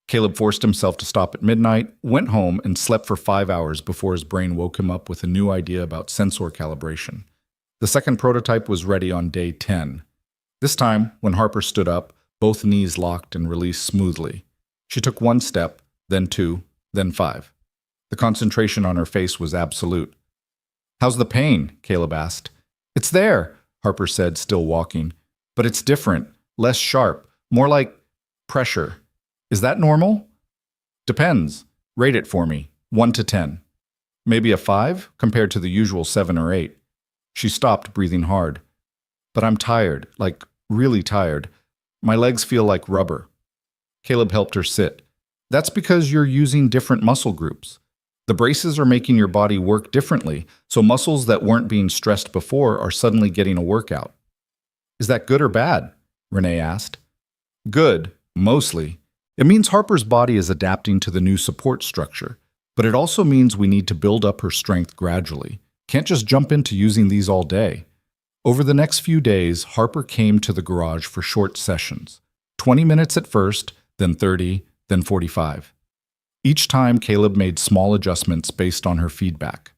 A: Caleb forced himself to stop at midnight, went home, and slept for 5 hours before his brain woke him up with a new idea about sensor calibration. The second prototype was ready on day 10. This time, when Harper stood up, both knees locked and released smoothly. She took 1 step, then 2, then 5. The concentration on her face was absolute. "How's the pain?" Caleb asked. "It's there," Harper said, still walking. "But it's different, less sharp, more like pressure. Is that normal?" "Depends. Rate it for me, 1 to 10. Maybe a 5, compared to the usual 7 or 8. She stopped, breathing hard. "But I'm tired, like really tired. My legs feel like rubber." Caleb helped her sit. "That's because you're using different muscle groups. The braces are making your body work differently, so muscles that weren't being stressed before are suddenly getting a workout." "Is that good or bad?" Renee asked. "Good, mostly. It means Harper's body is adapting to the new support structure, but it also means we need to build up her strength gradually. Can't just jump into using these all day." Over the next few days, Harper came to the garage for short sessions. 20 minutes at first, then 30, then 45. Each time, Caleb made small adjustments based on her feedback.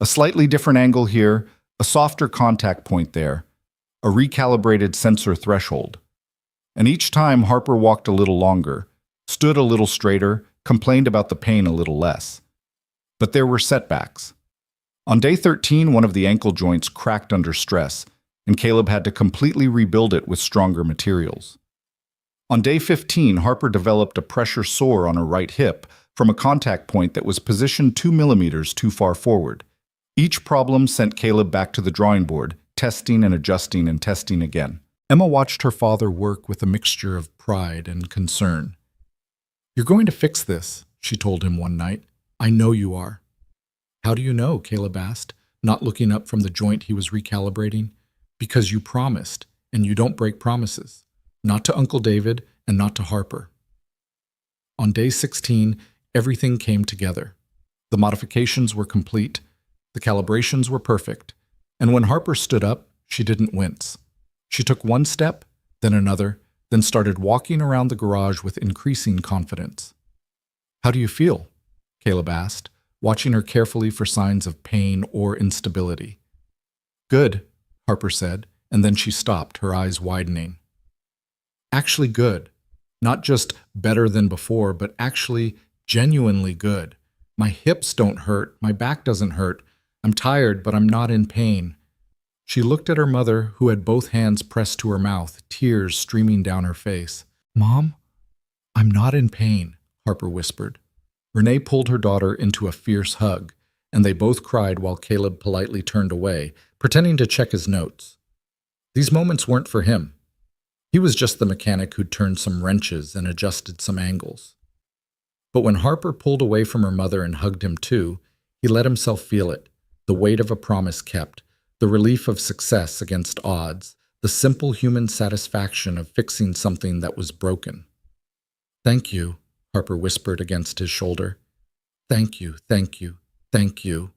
A: A slightly different angle here, a softer contact point there, a recalibrated sensor threshold. And each time, Harper walked a little longer, stood a little straighter, complained about the pain a little less. But there were setbacks. On day 13, one of the ankle joints cracked under stress, and Caleb had to completely rebuild it with stronger materials. On day 15, Harper developed a pressure sore on her right hip from a contact point that was positioned 2 millimeters too far forward. Each problem sent Caleb back to the drawing board, testing and adjusting and testing again. Emma watched her father work with a mixture of pride and concern. "You're going to fix this," she told him one night. "I know you are." "How do you know?" Caleb asked, not looking up from the joint he was recalibrating. "Because you promised, and you don't break promises. Not to Uncle David and not to Harper." On day 16, everything came together. The modifications were complete, the calibrations were perfect, and when Harper stood up, she didn't wince. She took 1 step, then another, then started walking around the garage with increasing confidence. "How do you feel?" Caleb asked, watching her carefully for signs of pain or instability. "Good," Harper said, and then she stopped, her eyes widening. "Actually good. Not just better than before, but actually genuinely good. My hips don't hurt, my back doesn't hurt. I'm tired, but I'm not in pain." She looked at her mother, who had both hands pressed to her mouth, tears streaming down her face. "Mom, I'm not in pain," Harper whispered. Renee pulled her daughter into a fierce hug, and they both cried while Caleb politely turned away, pretending to check his notes. These moments weren't for him. He was just the mechanic who'd turned some wrenches and adjusted some angles. But when Harper pulled away from her mother and hugged him too, he let himself feel it, the weight of a promise kept, the relief of success against odds, the simple human satisfaction of fixing something that was broken. "Thank you," Harper whispered against his shoulder. "Thank you, thank you, thank you."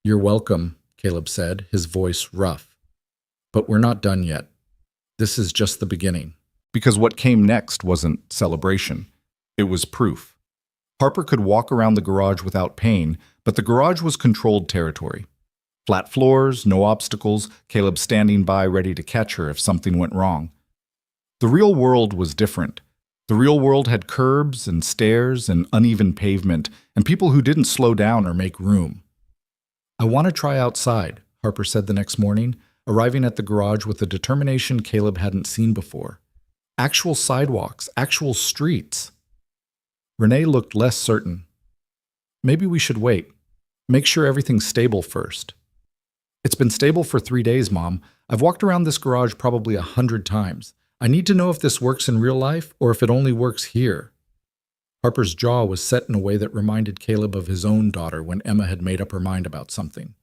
A: "You're welcome," Caleb said, his voice rough. "But we're not done yet. This is just the beginning." Because what came next wasn't celebration. It was proof. Harper could walk around the garage without pain, but the garage was controlled territory. Flat floors, no obstacles, Caleb standing by ready to catch her if something went wrong. The real world was different. The real world had curbs and stairs and uneven pavement, and people who didn't slow down or make room. "I want to try outside," Harper said the next morning, arriving at the garage with a determination Caleb hadn't seen before. Actual sidewalks, actual streets. Renee looked less certain. "Maybe we should wait. Make sure everything's stable first." "It's been stable for 3 days, Mom. I've walked around this garage probably 100 times. I need to know if this works in real life or if it only works here." Harper's jaw was set in a way that reminded Caleb of his own daughter when Emma had made up her mind about something.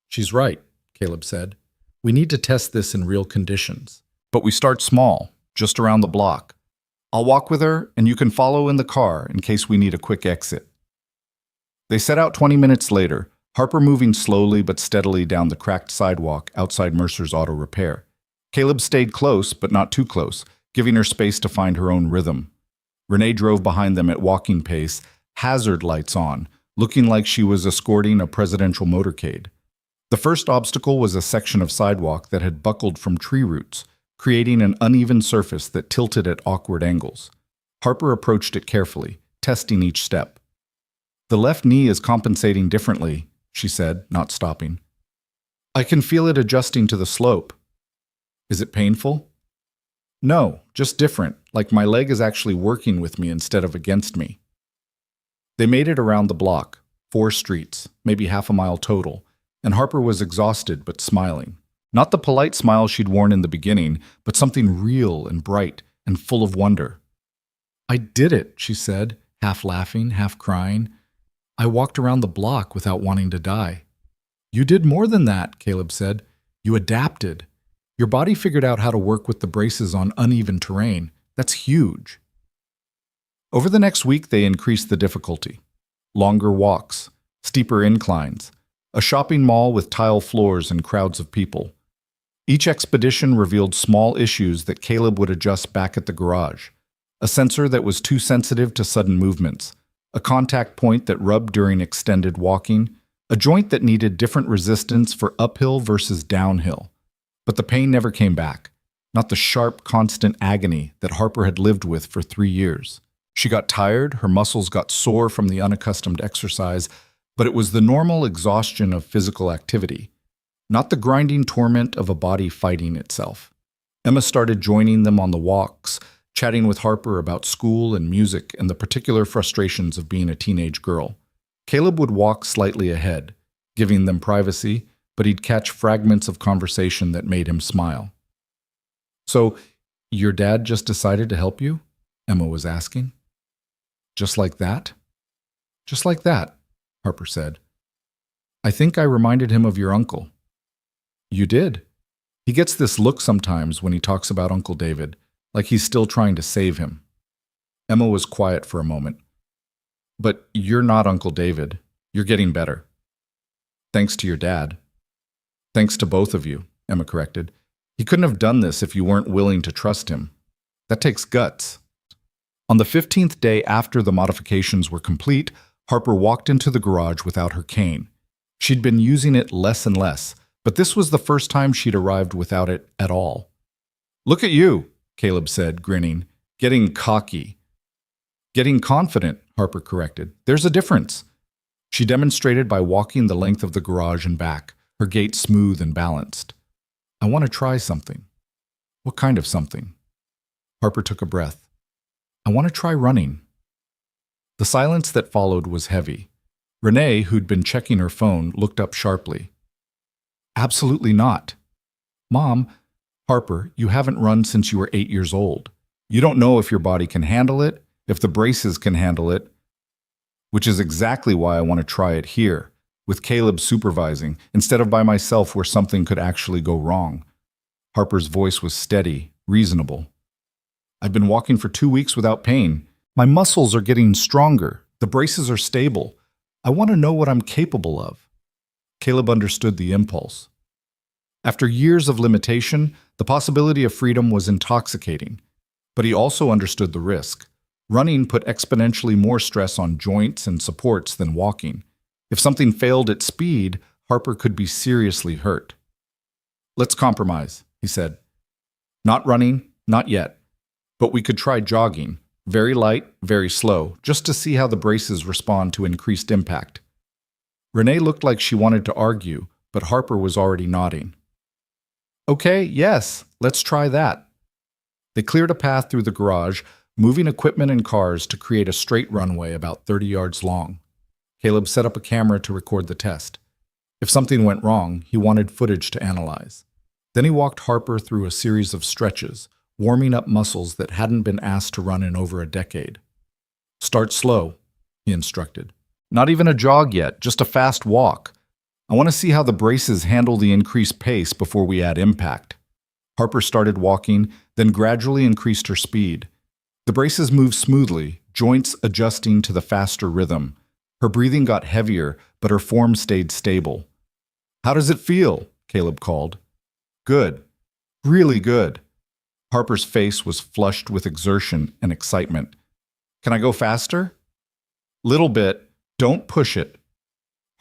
A: "She's right," Caleb said. "We need to test this in real conditions. But we start small, just around the block. I'll walk with her, and you can follow in the car in case we need a quick exit." They set out 20 minutes later, Harper moving slowly but steadily down the cracked sidewalk outside Mercer's Auto Repair. Caleb stayed close, but not too close, giving her space to find her own rhythm. Renee drove behind them at walking pace, hazard lights on, looking like she was escorting a presidential motorcade. The first obstacle was a section of sidewalk that had buckled from tree roots, creating an uneven surface that tilted at awkward angles. Harper approached it carefully, testing each step. "The left knee is compensating differently," she said, not stopping. "I can feel it adjusting to the slope." "Is it painful?" "No, just different, like my leg is actually working with me instead of against me." They made it around the block, 4 streets, maybe half a mile total, and Harper was exhausted but smiling. Not the polite smile she'd worn in the beginning, but something real and bright and full of wonder. "I did it," she said, half laughing, half crying. "I walked around the block without wanting to die." "You did more than that," Caleb said. "You adapted. Your body figured out how to work with the braces on uneven terrain. That's huge." Over the next week, they increased the difficulty. Longer walks, steeper inclines, a shopping mall with tile floors and crowds of people. Each expedition revealed small issues that Caleb would adjust back at the garage. A sensor that was too sensitive to sudden movements, a contact point that rubbed during extended walking, a joint that needed different resistance for uphill versus downhill. But the pain never came back, not the sharp, constant agony that Harper had lived with for 3 years. She got tired, her muscles got sore from the unaccustomed exercise, but it was the normal exhaustion of physical activity, not the grinding torment of a body fighting itself. Emma started joining them on the walks, chatting with Harper about school and music and the particular frustrations of being a teenage girl. Caleb would walk slightly ahead, giving them privacy, but he'd catch fragments of conversation that made him smile. "So, your dad just decided to help you?" Emma was asking. "Just like that?" "Just like that," Harper said. "I think I reminded him of your uncle." "You did. He gets this look sometimes when he talks about Uncle David, like he's still trying to save him." Emma was quiet for a moment. "But you're not Uncle David. You're getting better. Thanks to your dad." "Thanks to both of you," Emma corrected. "He couldn't have done this if you weren't willing to trust him. That takes guts." On the 15th day after the modifications were complete, Harper walked into the garage without her cane. She'd been using it less and less, but this was the first time she'd arrived without it at all. "Look at you," Caleb said, grinning. "Getting cocky." "Getting confident," Harper corrected. "There's a difference." She demonstrated by walking the length of the garage and back, her gait smooth and balanced. "I want to try something." "What kind of something?" Harper took a breath. "I want to try running." The silence that followed was heavy. Renee, who'd been checking her phone, looked up sharply. "Absolutely not." "Mom," "Harper, you haven't run since you were 8 years old. You don't know if your body can handle it, if the braces can handle it, which is exactly why I want to try it here, with Caleb supervising, instead of by myself where something could actually go wrong." Harper's voice was steady, reasonable. "I've been walking for 2 weeks without pain. My muscles are getting stronger. The braces are stable. I want to know what I'm capable of." Caleb understood the impulse. After years of limitation, the possibility of freedom was intoxicating, but he also understood the risk. Running put exponentially more stress on joints and supports than walking. If something failed at speed, Harper could be seriously hurt. "Let's compromise," he said. "Not running, not yet. But we could try jogging. Very light, very slow, just to see how the braces respond to increased impact." Renee looked like she wanted to argue, but Harper was already nodding. "Okay, yes, let's try that." They cleared a path through the garage, moving equipment and cars to create a straight runway about 30 yards long. Caleb set up a camera to record the test. If something went wrong, he wanted footage to analyze. Then he walked Harper through a series of stretches, warming up muscles that hadn't been asked to run in over a decade. "Start slow," he instructed. "Not even a jog yet, just a fast walk. I want to see how the braces handle the increased pace before we add impact." Harper started walking, then gradually increased her speed. The braces moved smoothly, joints adjusting to the faster rhythm. Her breathing got heavier, but her form stayed stable. "How does it feel?" Caleb called. "Good. Really good." Harper's face was flushed with exertion and excitement. "Can I go faster?" "Little bit. Don't push it."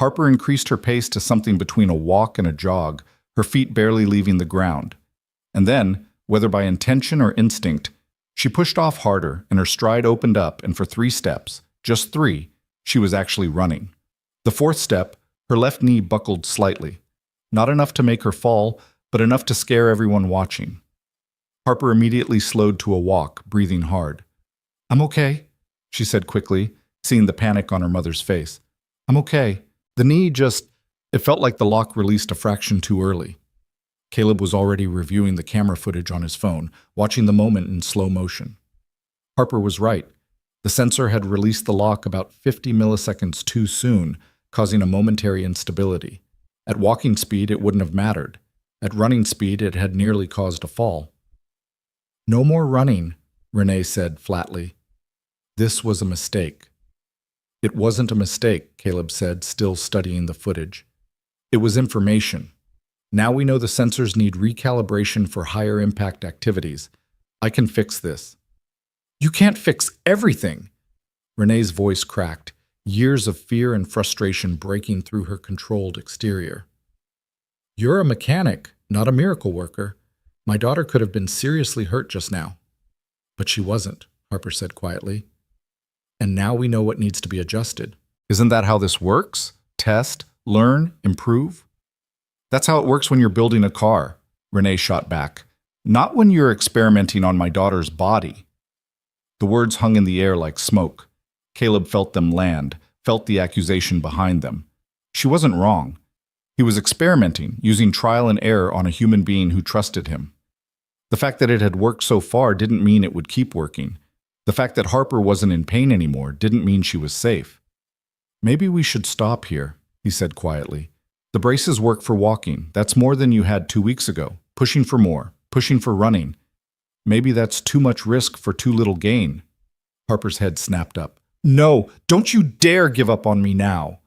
A: Harper increased her pace to something between a walk and a jog, her feet barely leaving the ground. And then, whether by intention or instinct, she pushed off harder and her stride opened up, and for 3 steps, just 3, she was actually running. The 4th step, her left knee buckled slightly. Not enough to make her fall, but enough to scare everyone watching. Harper immediately slowed to a walk, breathing hard. "I'm okay," she said quickly, seeing the panic on her mother's face. "I'm okay. The knee just—" It felt like the lock released a fraction too early. Caleb was already reviewing the camera footage on his phone, watching the moment in slow motion. Harper was right. The sensor had released the lock about 50 milliseconds too soon, causing a momentary instability. At walking speed, it wouldn't have mattered. At running speed, it had nearly caused a fall. "No more running," Renee said flatly. This was a mistake. "It wasn't a mistake," Caleb said, still studying the footage. "It was information. Now we know the sensors need recalibration for higher impact activities. I can fix this." "You can't fix everything!" Renee's voice cracked, years of fear and frustration breaking through her controlled exterior. "You're a mechanic, not a miracle worker. My daughter could have been seriously hurt just now." "But she wasn't," Harper said quietly. "And now we know what needs to be adjusted." "Isn't that how this works? Test, learn, improve?" "That's how it works when you're building a car," Renee shot back. "Not when you're experimenting on my daughter's body." The words hung in the air like smoke. Caleb felt them land, felt the accusation behind them. She wasn't wrong. He was experimenting, using trial and error on a human being who trusted him. The fact that it had worked so far didn't mean it would keep working. The fact that Harper wasn't in pain anymore didn't mean she was safe. "Maybe we should stop here," he said quietly. "The braces work for walking. That's more than you had 2 weeks ago. Pushing for more, pushing for running. Maybe that's too much risk for too little gain." Harper's head snapped up. "No, don't you dare give up on me now."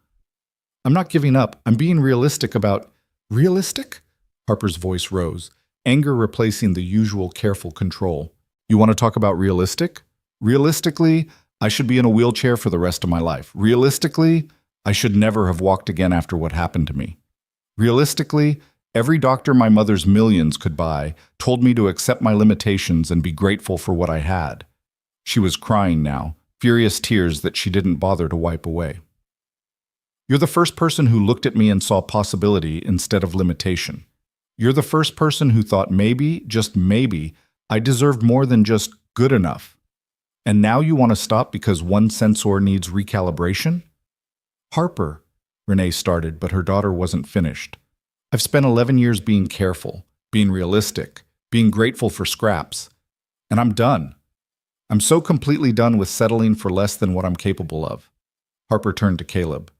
A: "I'm not giving up. I'm being realistic about—" "Realistic?" Harper's voice rose, anger replacing the usual careful control. "You want to talk about realistic? Realistically, I should be in a wheelchair for the rest of my life. Realistically, I should never have walked again after what happened to me. Realistically, every doctor my mother's millions could buy told me to accept my limitations and be grateful for what I had." She was crying now, furious tears that she didn't bother to wipe away. "You're the first person who looked at me and saw possibility instead of limitation. You're the first person who thought maybe, just maybe, I deserved more than just good enough. And now you want to stop because one sensor needs recalibration?" "Harper," Renee started, but her daughter wasn't finished. "I've spent 11 years being careful, being realistic, being grateful for scraps. And I'm done. I'm so completely done with settling for less than what I'm capable of." Harper turned to Caleb.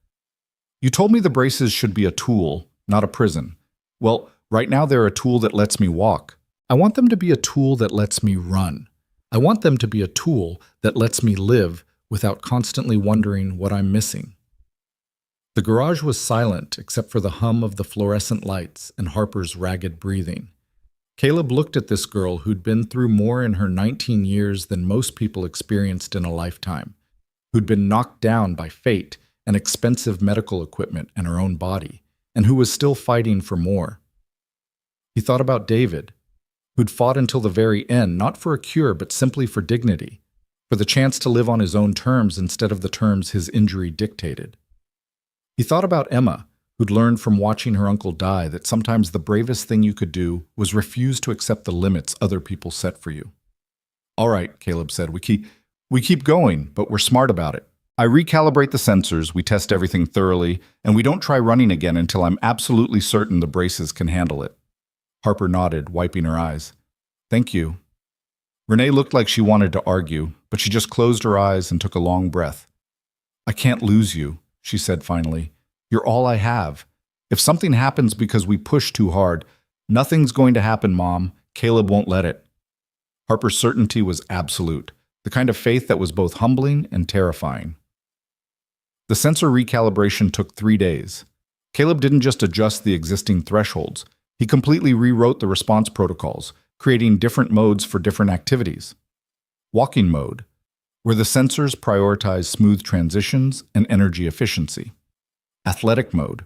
A: "You told me the braces should be a tool, not a prison. Well, right now they're a tool that lets me walk. I want them to be a tool that lets me run. I want them to be a tool that lets me live without constantly wondering what I'm missing." The garage was silent except for the hum of the fluorescent lights and Harper's ragged breathing. Caleb looked at this girl who'd been through more in her 19 years than most people experienced in a lifetime, who'd been knocked down by fate and expensive medical equipment and her own body, and who was still fighting for more. He thought about David, who'd fought until the very end, not for a cure, but simply for dignity, for the chance to live on his own terms instead of the terms his injury dictated. He thought about Emma, who'd learned from watching her uncle die that sometimes the bravest thing you could do was refuse to accept the limits other people set for you. All right, Caleb said, we keep going, but we're smart about it. I recalibrate the sensors, we test everything thoroughly, and we don't try running again until I'm absolutely certain the braces can handle it. Harper nodded, wiping her eyes. Thank you. Renee looked like she wanted to argue, but she just closed her eyes and took a long breath. I can't lose you, she said finally. You're all I have. If something happens because we push too hard, nothing's going to happen, Mom. Caleb won't let it. Harper's certainty was absolute, the kind of faith that was both humbling and terrifying. The sensor recalibration took 3 days. Caleb didn't just adjust the existing thresholds. He completely rewrote the response protocols, creating different modes for different activities. Walking mode, where the sensors prioritize smooth transitions and energy efficiency. Athletic mode,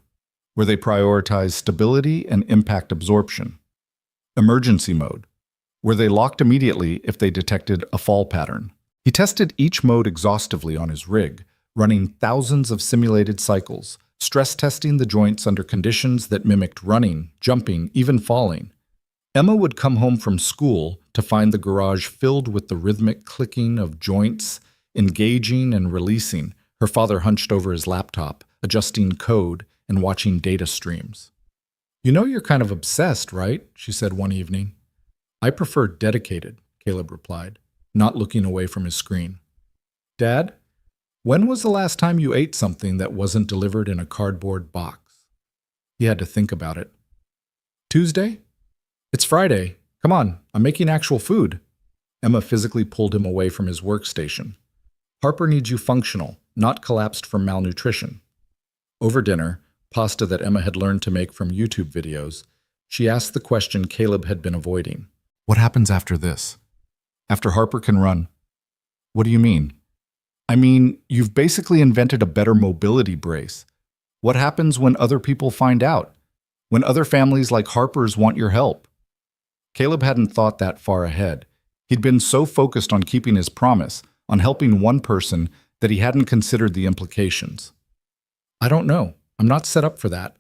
A: where they prioritize stability and impact absorption. Emergency mode, where they locked immediately if they detected a fall pattern. He tested each mode exhaustively on his rig, running thousands of simulated cycles, stress testing the joints under conditions that mimicked running, jumping, even falling. Emma would come home from school to find the garage filled with the rhythmic clicking of joints, engaging and releasing, her father hunched over his laptop, adjusting code and watching data streams. You know you're kind of obsessed, right? She said one evening. I prefer dedicated, Caleb replied, not looking away from his screen. Dad, when was the last time you ate something that wasn't delivered in a cardboard box? He had to think about it. Tuesday? It's Friday. Come on, I'm making actual food. Emma physically pulled him away from his workstation. Harper needs you functional, not collapsed from malnutrition. Over dinner, pasta that Emma had learned to make from YouTube videos, she asked the question Caleb had been avoiding. What happens after this? After Harper can run? What do you mean? I mean, you've basically invented a better mobility brace. What happens when other people find out? When other families like Harper's want your help? Caleb hadn't thought that far ahead. He'd been so focused on keeping his promise, on helping one person, that he hadn't considered the implications. I don't know. I'm not set up for that.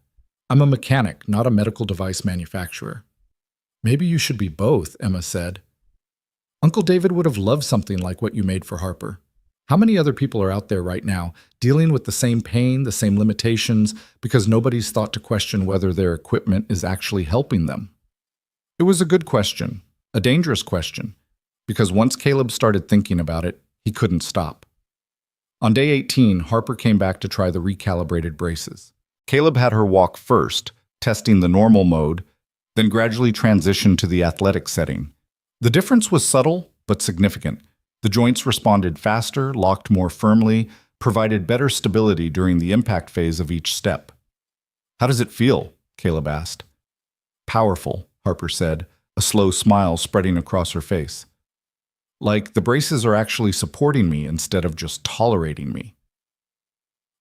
A: I'm a mechanic, not a medical device manufacturer. Maybe you should be both, Emma said. Uncle David would have loved something like what you made for Harper. How many other people are out there right now dealing with the same pain, the same limitations, because nobody's thought to question whether their equipment is actually helping them? It was a good question, a dangerous question, because once Caleb started thinking about it, he couldn't stop. On day 18, Harper came back to try the recalibrated braces. Caleb had her walk first, testing the normal mode, then gradually transitioned to the athletic setting. The difference was subtle but significant. The joints responded faster, locked more firmly, provided better stability during the impact phase of each step. How does it feel? Caleb asked. Powerful, Harper said, a slow smile spreading across her face. Like the braces are actually supporting me instead of just tolerating me.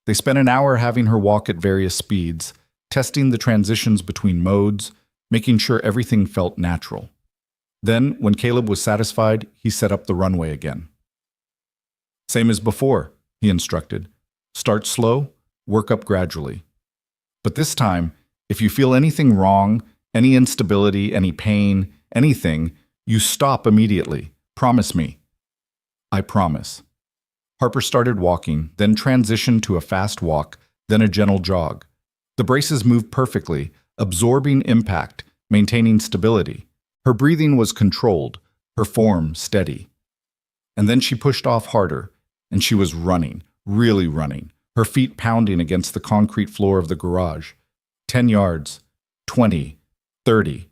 A: They spent an hour having her walk at various speeds, testing the transitions between modes, making sure everything felt natural. Then, when Caleb was satisfied, he set up the runway again. Same as before, he instructed. Start slow, work up gradually. But this time, if you feel anything wrong, any instability, any pain, anything, you stop immediately. Promise me. I promise. Harper started walking, then transitioned to a fast walk, then a gentle jog. The braces moved perfectly, absorbing impact, maintaining stability. Her breathing was controlled, her form steady. And then she pushed off harder, and she was running, really running, her feet pounding against the concrete floor of the garage. 10 yards, 20, 30.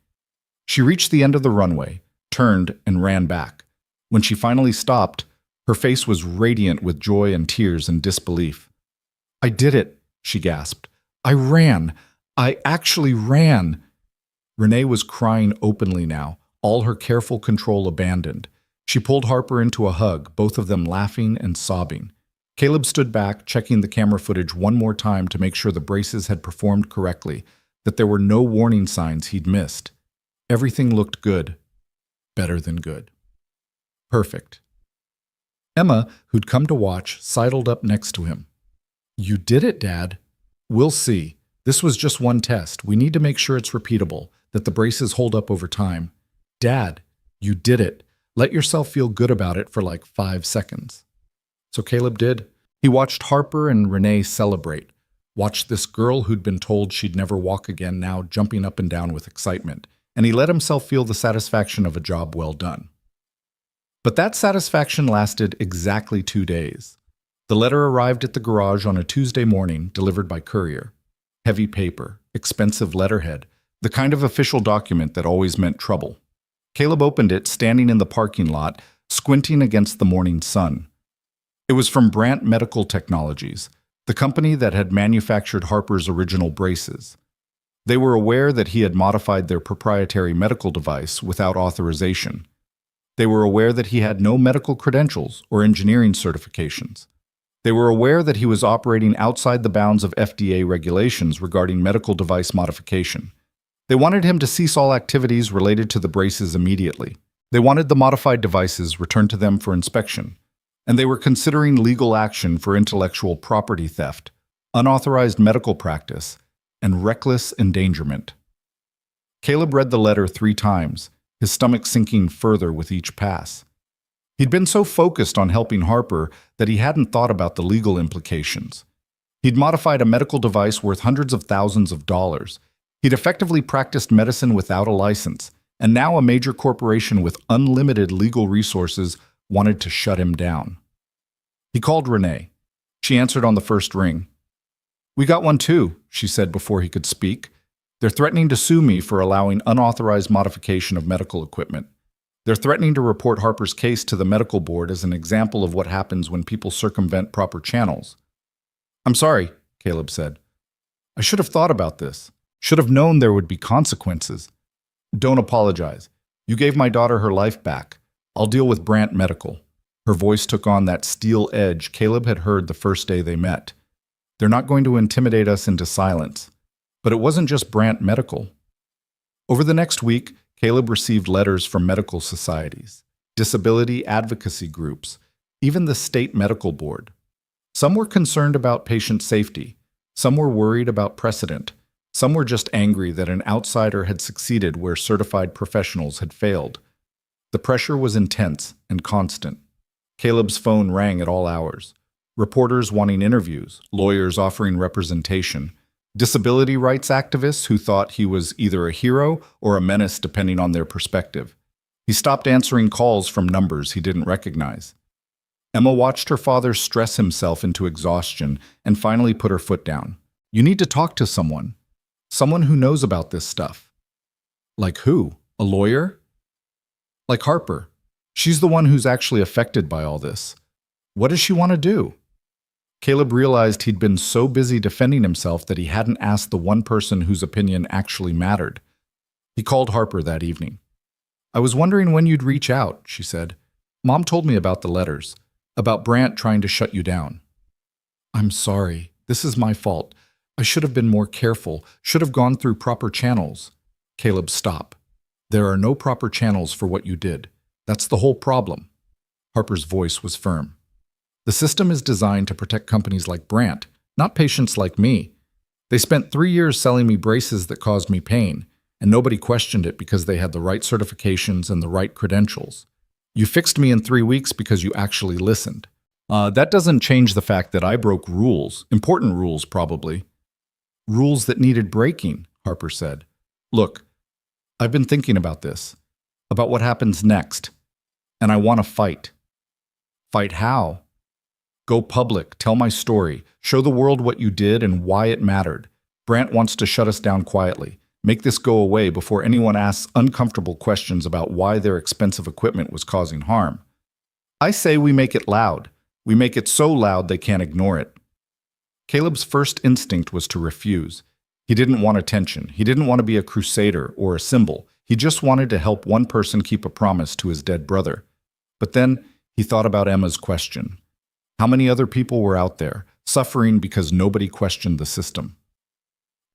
A: She reached the end of the runway, turned, and ran back. When she finally stopped, her face was radiant with joy and tears and disbelief. I did it, she gasped. I ran. I actually ran. Renee was crying openly now, all her careful control abandoned. She pulled Harper into a hug, both of them laughing and sobbing. Caleb stood back, checking the camera footage one more time to make sure the braces had performed correctly, that there were no warning signs he'd missed. Everything looked good. Better than good. Perfect. Emma, who'd come to watch, sidled up next to him. "You did it, Dad." "We'll see. This was just one test. We need to make sure it's repeatable, that the braces hold up over time." "Dad, you did it. Let yourself feel good about it for like 5 seconds." So Caleb did. He watched Harper and Renee celebrate, watched this girl who'd been told she'd never walk again now jumping up and down with excitement, and he let himself feel the satisfaction of a job well done. But that satisfaction lasted exactly 2 days. The letter arrived at the garage on a Tuesday morning, delivered by courier. Heavy paper, expensive letterhead, the kind of official document that always meant trouble. Caleb opened it, standing in the parking lot, squinting against the morning sun. It was from Brandt Medical Technologies, the company that had manufactured Harper's original braces. They were aware that he had modified their proprietary medical device without authorization. They were aware that he had no medical credentials or engineering certifications. They were aware that he was operating outside the bounds of FDA regulations regarding medical device modification. They wanted him to cease all activities related to the braces immediately. They wanted the modified devices returned to them for inspection. And they were considering legal action for intellectual property theft, unauthorized medical practice, and reckless endangerment. Caleb read the letter 3 times, his stomach sinking further with each pass. He'd been so focused on helping Harper that he hadn't thought about the legal implications. He'd modified a medical device worth hundreds of thousands of dollars. He'd effectively practiced medicine without a license, and now a major corporation with unlimited legal resources wanted to shut him down. He called Renee. She answered on the first ring. "We got one too," she said before he could speak. "They're threatening to sue me for allowing unauthorized modification of medical equipment. They're threatening to report Harper's case to the medical board as an example of what happens when people circumvent proper channels." "I'm sorry," Caleb said. "I should have thought about this. Should have known there would be consequences." "Don't apologize. You gave my daughter her life back. I'll deal with Brandt Medical." Her voice took on that steel edge Caleb had heard the first day they met. "They're not going to intimidate us into silence." But it wasn't just Brandt Medical. Over the next week, Caleb received letters from medical societies, disability advocacy groups, even the state medical board. Some were concerned about patient safety. Some were worried about precedent. Some were just angry that an outsider had succeeded where certified professionals had failed. The pressure was intense and constant. Caleb's phone rang at all hours. Reporters wanting interviews, lawyers offering representation, disability rights activists who thought he was either a hero or a menace depending on their perspective. He stopped answering calls from numbers he didn't recognize. Emma watched her father stress himself into exhaustion and finally put her foot down. "You need to talk to someone. Someone who knows about this stuff." "Like who? A lawyer?" "Like Harper. She's the one who's actually affected by all this. What does she want to do?" Caleb realized he'd been so busy defending himself that he hadn't asked the one person whose opinion actually mattered. He called Harper that evening. "I was wondering when you'd reach out," she said. "Mom told me about the letters, about Brandt trying to shut you down." "I'm sorry. This is my fault. I should have been more careful, should have gone through proper channels." Caleb, stop. "There are no proper channels for what you did. That's the whole problem." Harper's voice was firm. "The system is designed to protect companies like Brandt, not patients like me. They spent 3 years selling me braces that caused me pain, and nobody questioned it because they had the right certifications and the right credentials. You fixed me in 3 weeks because you actually listened. That doesn't change the fact that I broke rules, important rules probably." "Rules that needed breaking," Harper said. "Look, I've been thinking about this, about what happens next, and I want to fight." "Fight how?" "Go public, tell my story, show the world what you did and why it mattered. Brandt wants to shut us down quietly. Make this go away before anyone asks uncomfortable questions about why their expensive equipment was causing harm. I say we make it loud. We make it so loud they can't ignore it." Caleb's first instinct was to refuse. He didn't want attention. He didn't want to be a crusader or a symbol. He just wanted to help one person keep a promise to his dead brother. But then he thought about Emma's question. How many other people were out there, suffering because nobody questioned the system?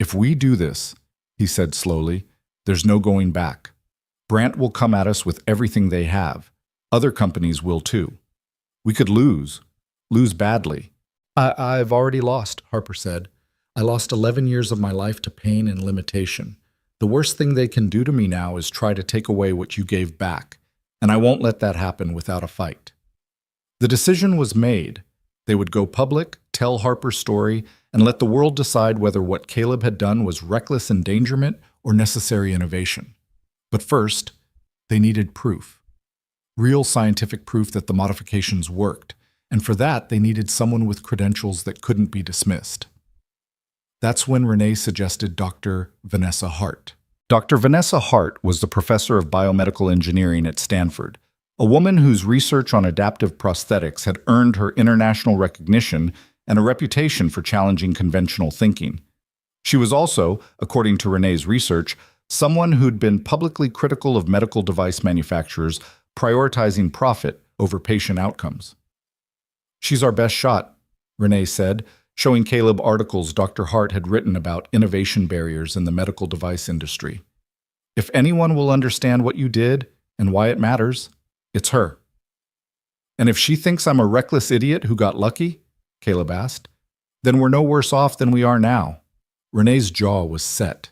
A: If we do this, he said slowly, there's no going back. Brant will come at us with everything they have. Other companies will too. We could lose badly. I've already lost, Harper said. I lost 11 years of my life to pain and limitation. The worst thing they can do to me now is try to take away what you gave back, and I won't let that happen without a fight. The decision was made. They would go public, tell Harper's story, and let the world decide whether what Caleb had done was reckless endangerment or necessary innovation. But first, they needed proof. Real scientific proof that the modifications worked, and for that they needed someone with credentials that couldn't be dismissed. That's when Renee suggested Dr. Vanessa Hart. Dr. Vanessa Hart was the professor of biomedical engineering at Stanford, a woman whose research on adaptive prosthetics had earned her international recognition and a reputation for challenging conventional thinking. She was also, according to Renee's research, someone who'd been publicly critical of medical device manufacturers prioritizing profit over patient outcomes. She's our best shot, Renee said, showing Caleb articles Dr. Hart had written about innovation barriers in the medical device industry. If anyone will understand what you did and why it matters, it's her. And if she thinks I'm a reckless idiot who got lucky, Caleb asked, then we're no worse off than we are now. Renee's jaw was set.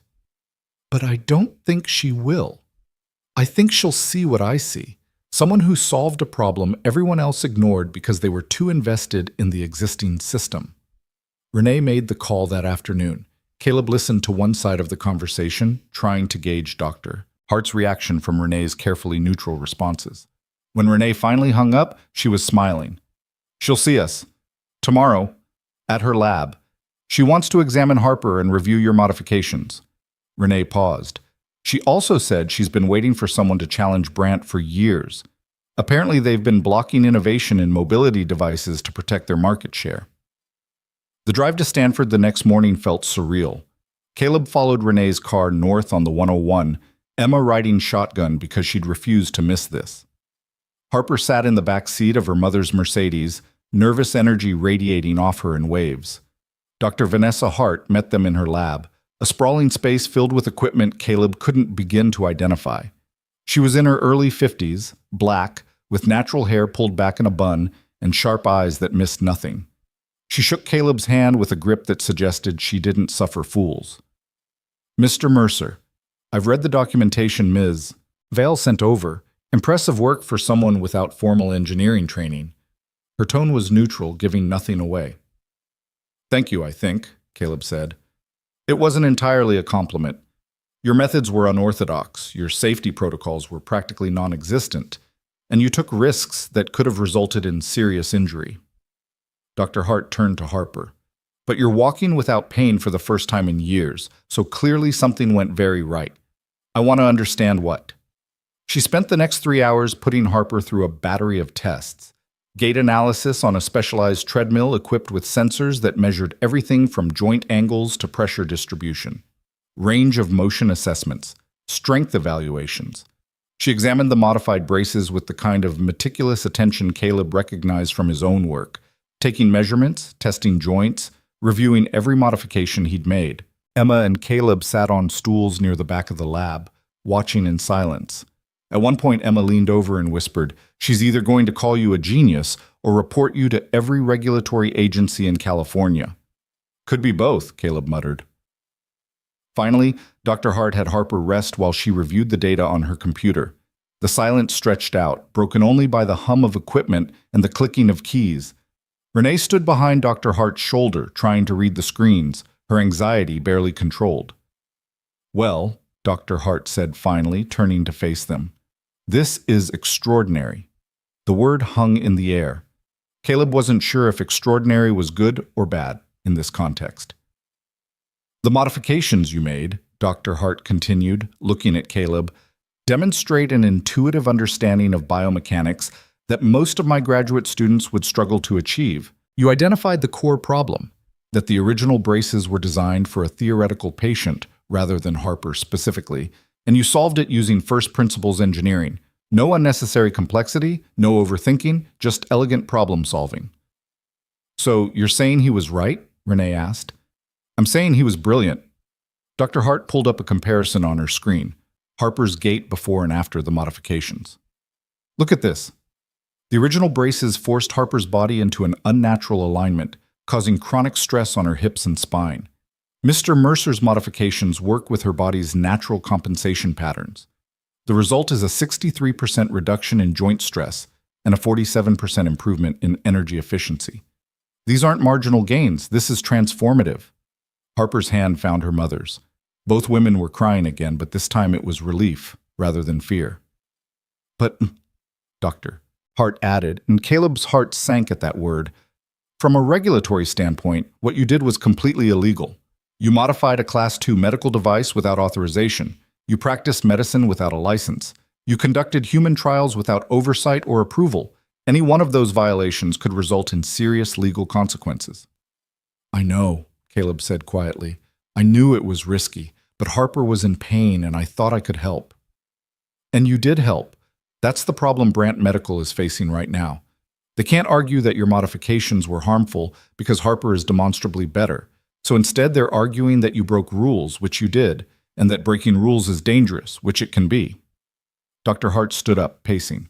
A: But I don't think she will. I think she'll see what I see. Someone who solved a problem everyone else ignored because they were too invested in the existing system. Renee made the call that afternoon. Caleb listened to one side of the conversation, trying to gauge Dr. Hart's reaction from Renee's carefully neutral responses. When Renee finally hung up, she was smiling. She'll see us. Tomorrow, at her lab. She wants to examine Harper and review your modifications. Renee paused. She also said she's been waiting for someone to challenge Brant for years. Apparently, they've been blocking innovation in mobility devices to protect their market share. The drive to Stanford the next morning felt surreal. Caleb followed Renee's car north on the 101, Emma riding shotgun because she'd refused to miss this. Harper sat in the back seat of her mother's Mercedes, nervous energy radiating off her in waves. Dr. Vanessa Hart met them in her lab, a sprawling space filled with equipment Caleb couldn't begin to identify. She was in her early 50s, black, with natural hair pulled back in a bun and sharp eyes that missed nothing. She shook Caleb's hand with a grip that suggested she didn't suffer fools. Mr. Mercer, I've read the documentation Ms. Vale sent over. Impressive work for someone without formal engineering training. Her tone was neutral, giving nothing away. Thank you, I think, Caleb said. It wasn't entirely a compliment. Your methods were unorthodox, your safety protocols were practically non-existent, and you took risks that could have resulted in serious injury. Dr. Hart turned to Harper. But you're walking without pain for the first time in years, so clearly something went very right. I want to understand what. She spent the next 3 hours putting Harper through a battery of tests. Gait analysis on a specialized treadmill equipped with sensors that measured everything from joint angles to pressure distribution. Range of motion assessments. Strength evaluations. She examined the modified braces with the kind of meticulous attention Caleb recognized from his own work, taking measurements, testing joints, reviewing every modification he'd made. Emma and Caleb sat on stools near the back of the lab, watching in silence. At one point, Emma leaned over and whispered, "She's either going to call you a genius or report you to every regulatory agency in California." "Could be both," Caleb muttered. Finally, Dr. Hart had Harper rest while she reviewed the data on her computer. The silence stretched out, broken only by the hum of equipment and the clicking of keys. Renee stood behind Dr. Hart's shoulder, trying to read the screens, her anxiety barely controlled. "Well," Dr. Hart said finally, turning to face them, "this is extraordinary." The word hung in the air. Caleb wasn't sure if extraordinary was good or bad in this context. "The modifications you made," Dr. Hart continued, looking at Caleb, "demonstrate an intuitive understanding of biomechanics that most of my graduate students would struggle to achieve. You identified the core problem. that the original braces were designed for a theoretical patient rather than Harper specifically, and you solved it using first principles engineering. No unnecessary complexity, no overthinking, just elegant problem solving. So you're saying he was right? Renee asked. I'm saying he was brilliant. Dr. Hart pulled up a comparison on her screen, Harper's gait before and after the modifications. Look at this. The original braces forced Harper's body into an unnatural alignment, causing chronic stress on her hips and spine. Mr. Mercer's modifications work with her body's natural compensation patterns. The result is a 63% reduction in joint stress and a 47% improvement in energy efficiency. These aren't marginal gains, this is transformative. Harper's hand found her mother's. Both women were crying again, but this time it was relief rather than fear. But, Doctor, Hart added, and Caleb's heart sank at that word. From a regulatory standpoint, what you did was completely illegal. You modified a Class II medical device without authorization. You practiced medicine without a license. You conducted human trials without oversight or approval. Any one of those violations could result in serious legal consequences. I know, Caleb said quietly. I knew it was risky, but Harper was in pain and I thought I could help. And you did help. That's the problem Brant Medical is facing right now. They can't argue that your modifications were harmful because Harper is demonstrably better. So instead they're arguing that you broke rules, which you did, and that breaking rules is dangerous, which it can be. Dr. Hart stood up, pacing.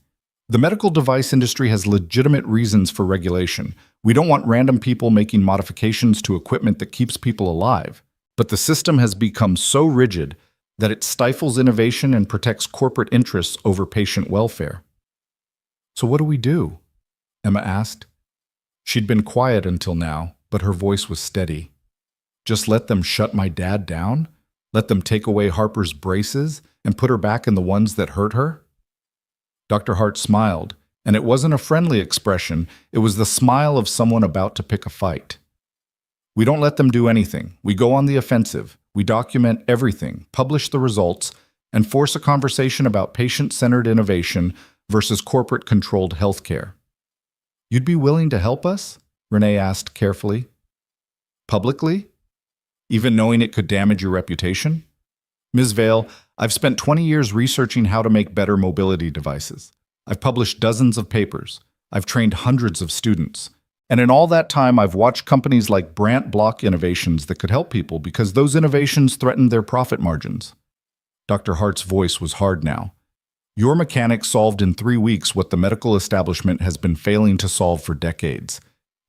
A: The medical device industry has legitimate reasons for regulation. We don't want random people making modifications to equipment that keeps people alive. But the system has become so rigid that it stifles innovation and protects corporate interests over patient welfare. So what do we do? Emma asked. She'd been quiet until now, but her voice was steady. Just let them shut my dad down? Let them take away Harper's braces and put her back in the ones that hurt her? Dr. Hart smiled, and it wasn't a friendly expression, it was the smile of someone about to pick a fight. We don't let them do anything. We go on the offensive. We document everything, publish the results, and force a conversation about patient-centered innovation versus corporate-controlled healthcare. You'd be willing to help us? Renee asked carefully. Publicly? Even knowing it could damage your reputation? Ms. Vale, I've spent 20 years researching how to make better mobility devices. I've published dozens of papers. I've trained hundreds of students. And in all that time, I've watched companies like Brant block innovations that could help people because those innovations threatened their profit margins. Dr. Hart's voice was hard now. Your mechanic solved in 3 weeks what the medical establishment has been failing to solve for decades.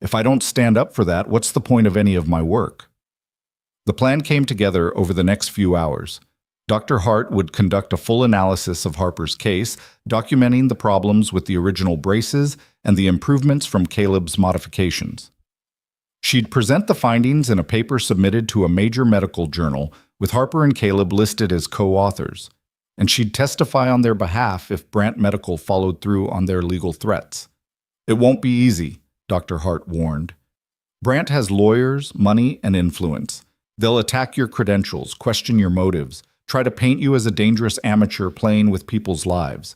A: If I don't stand up for that, what's the point of any of my work? The plan came together over the next few hours. Dr. Hart would conduct a full analysis of Harper's case, documenting the problems with the original braces and the improvements from Caleb's modifications. She'd present the findings in a paper submitted to a major medical journal, with Harper and Caleb listed as co-authors, and she'd testify on their behalf if Brant Medical followed through on their legal threats. It won't be easy, Dr. Hart warned. Brant has lawyers, money, and influence. They'll attack your credentials, question your motives, try to paint you as a dangerous amateur playing with people's lives.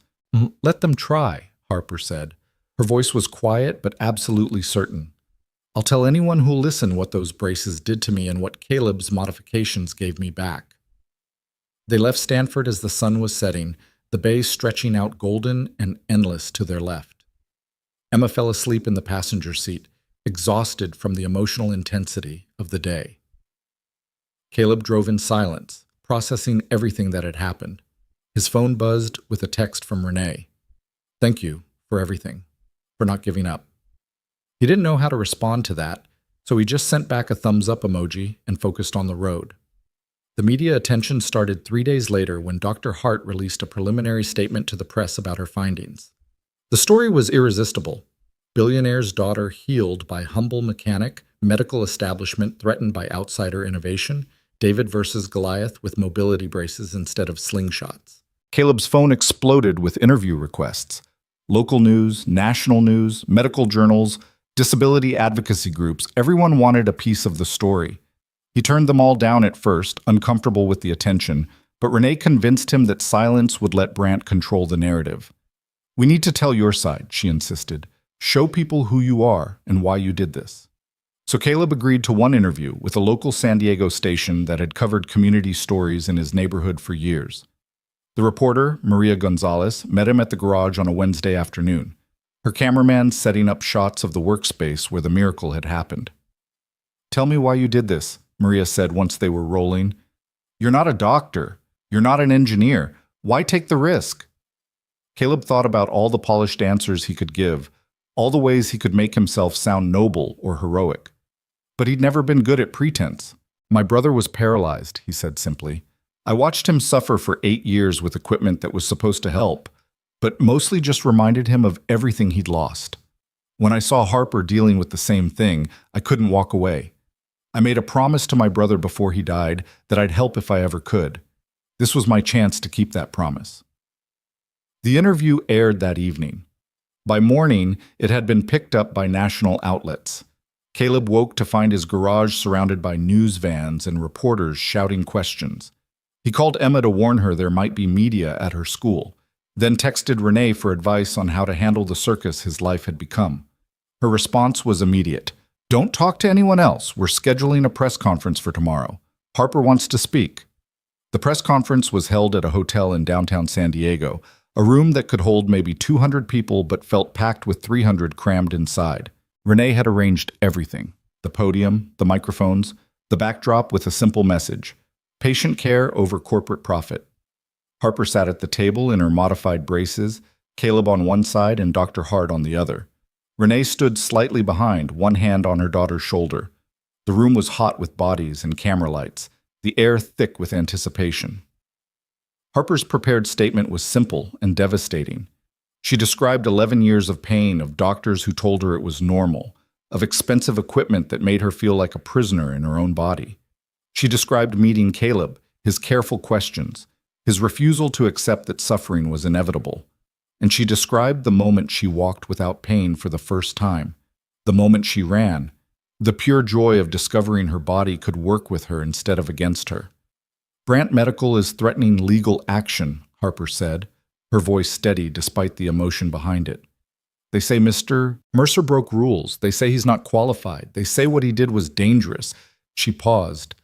A: Let them try, Harper said. Her voice was quiet but absolutely certain. I'll tell anyone who'll listen what those braces did to me and what Caleb's modifications gave me back. They left Stanford as the sun was setting, the bay stretching out golden and endless to their left. Emma fell asleep in the passenger seat, exhausted from the emotional intensity of the day. Caleb drove in silence, processing everything that had happened. His phone buzzed with a text from Renee. Thank you for everything, for not giving up. He didn't know how to respond to that, so he just sent back a thumbs-up emoji and focused on the road. The media attention started 3 days later when Dr. Hart released a preliminary statement to the press about her findings. The story was irresistible. Billionaire's daughter healed by humble mechanic, medical establishment threatened by outsider innovation, David versus Goliath with mobility braces instead of slingshots. Caleb's phone exploded with interview requests. Local news, national news, medical journals, disability advocacy groups, everyone wanted a piece of the story. He turned them all down at first, uncomfortable with the attention, but Renee convinced him that silence would let Brant control the narrative. We need to tell your side, she insisted. Show people who you are and why you did this. So Caleb agreed to one interview with a local San Diego station that had covered community stories in his neighborhood for years. The reporter, Maria Gonzalez, met him at the garage on a Wednesday afternoon, her cameraman setting up shots of the workspace where the miracle had happened. "Tell me why you did this," Maria said once they were rolling. "You're not a doctor. You're not an engineer. Why take the risk?" Caleb thought about all the polished answers he could give, all the ways he could make himself sound noble or heroic. But he'd never been good at pretense. "My brother was paralyzed," he said simply. "I watched him suffer for 8 years with equipment that was supposed to help, but mostly just reminded him of everything he'd lost. When I saw Harper dealing with the same thing, I couldn't walk away. I made a promise to my brother before he died that I'd help if I ever could. This was my chance to keep that promise." The interview aired that evening. By morning, it had been picked up by national outlets. Caleb woke to find his garage surrounded by news vans and reporters shouting questions. He called Emma to warn her there might be media at her school, then texted Renee for advice on how to handle the circus his life had become. Her response was immediate. "Don't talk to anyone else. We're scheduling a press conference for tomorrow. Harper wants to speak." The press conference was held at a hotel in downtown San Diego, a room that could hold maybe 200 people but felt packed with 300 crammed inside. Renee had arranged everything: the podium, the microphones, the backdrop with a simple message: patient care over corporate profit. Harper sat at the table in her modified braces, Caleb on one side and Dr. Hart on the other. Renee stood slightly behind, one hand on her daughter's shoulder. The room was hot with bodies and camera lights, the air thick with anticipation. Harper's prepared statement was simple and devastating. She described 11 years of pain, of doctors who told her it was normal, of expensive equipment that made her feel like a prisoner in her own body. She described meeting Caleb, his careful questions, his refusal to accept that suffering was inevitable. And she described the moment she walked without pain for the first time, the moment she ran, the pure joy of discovering her body could work with her instead of against her. "Brant Medical is threatening legal action," Harper said, her voice steady despite the emotion behind it. "They say Mr. Mercer broke rules. They say he's not qualified. They say what he did was dangerous." She paused.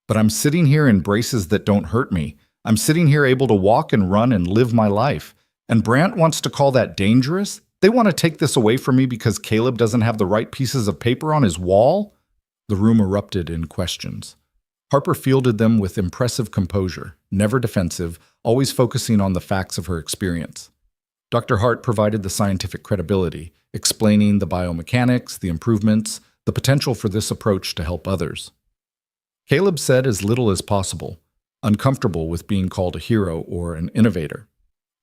A: "But I'm sitting here in braces that don't hurt me. I'm sitting here able to walk and run and live my life. And Brant wants to call that dangerous? They want to take this away from me because Caleb doesn't have the right pieces of paper on his wall?" The room erupted in questions. Harper fielded them with impressive composure, never defensive, always focusing on the facts of her experience. Dr. Hart provided the scientific credibility, explaining the biomechanics, the improvements, the potential for this approach to help others. Caleb said as little as possible, uncomfortable with being called a hero or an innovator.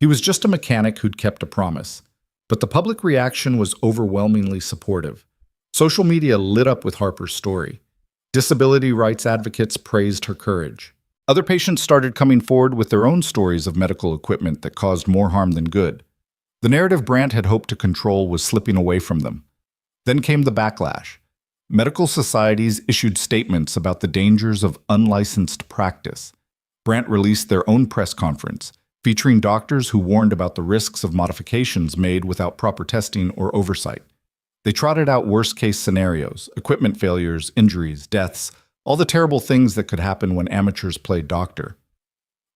A: He was just a mechanic who'd kept a promise. But the public reaction was overwhelmingly supportive. Social media lit up with Harper's story. Disability rights advocates praised her courage. Other patients started coming forward with their own stories of medical equipment that caused more harm than good. The narrative Brant had hoped to control was slipping away from them. Then came the backlash. Medical societies issued statements about the dangers of unlicensed practice. Brant released their own press conference, featuring doctors who warned about the risks of modifications made without proper testing or oversight. They trotted out worst-case scenarios: equipment failures, injuries, deaths, all the terrible things that could happen when amateurs played doctor.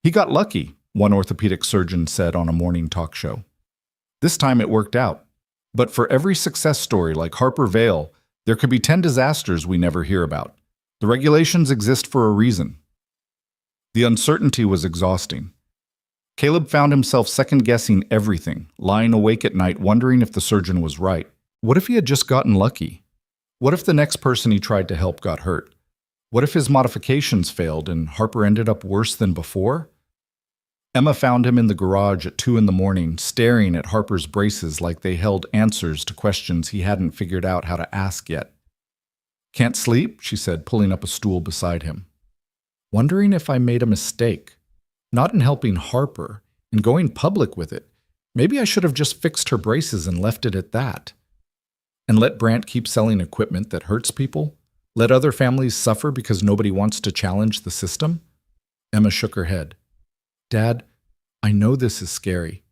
A: "He got lucky," one orthopedic surgeon said on a morning talk show. "This time it worked out. But for every success story like Harper Vale, there could be 10 disasters we never hear about. The regulations exist for a reason." The uncertainty was exhausting. Caleb found himself second-guessing everything, lying awake at night wondering if the surgeon was right. What if he had just gotten lucky? What if the next person he tried to help got hurt? What if his modifications failed and Harper ended up worse than before? Emma found him in the garage at 2 a.m, staring at Harper's braces like they held answers to questions he hadn't figured out how to ask yet. "Can't sleep?" she said, pulling up a stool beside him. "Wondering if I made a mistake. Not in helping Harper, in going public with it. Maybe I should have just fixed her braces and left it at that. And let Brant keep selling equipment that hurts people? Let other families suffer because nobody wants to challenge the system?" Emma shook her head. "Dad, I know this is scary,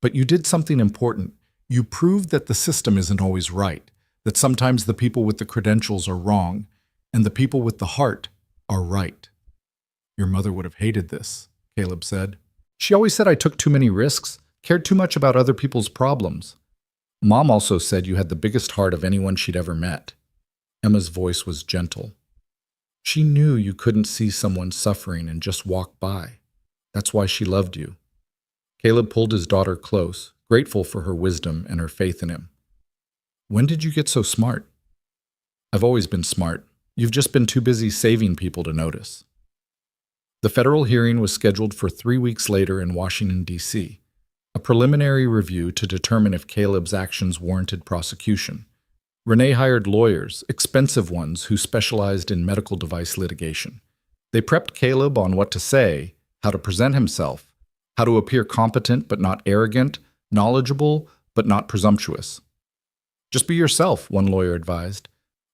A: but you did something important. You proved that the system isn't always right, that sometimes the people with the credentials are wrong and the people with the heart are right. Your mother would have hated this, Caleb said. She always said I took too many risks, cared too much about other people's problems. Mom also said you had the biggest heart of anyone she'd ever met. Emma's voice was gentle. She knew you couldn't see someone suffering and just walk by. That's why she loved you. Caleb pulled his daughter close, grateful for her wisdom and her faith in him. When did you get so smart? I've always been smart. You've just been too busy saving people to notice. The federal hearing was scheduled for 3 weeks later in Washington, D.C., a preliminary review to determine if Caleb's actions warranted prosecution. Renee hired lawyers, expensive ones who specialized in medical device litigation. They prepped Caleb on what to say, how to present himself, how to appear competent but not arrogant, knowledgeable but not presumptuous. Just be yourself, one lawyer advised.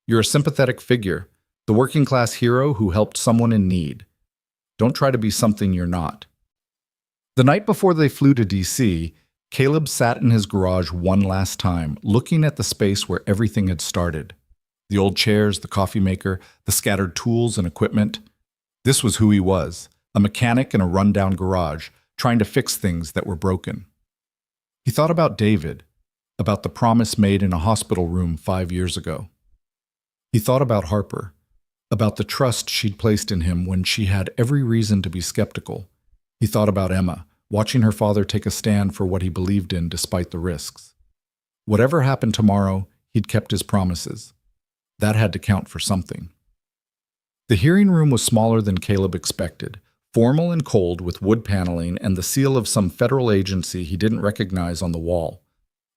A: You're a sympathetic figure, the working-class hero who helped someone in need. Don't try to be something you're not. The night before they flew to D.C., Caleb sat in his garage one last time, looking at the space where everything had started. The old chairs, the coffee maker, the scattered tools and equipment. This was who he was, a mechanic in a rundown garage, trying to fix things that were broken. He thought about David, about the promise made in a hospital room 5 years ago. He thought about Harper, about the trust she'd placed in him when she had every reason to be skeptical. He thought about Emma, watching her father take a stand for what he believed in despite the risks. Whatever happened tomorrow, he'd kept his promises. That had to count for something. The hearing room was smaller than Caleb expected, formal and cold with wood paneling and the seal of some federal agency he didn't recognize on the wall.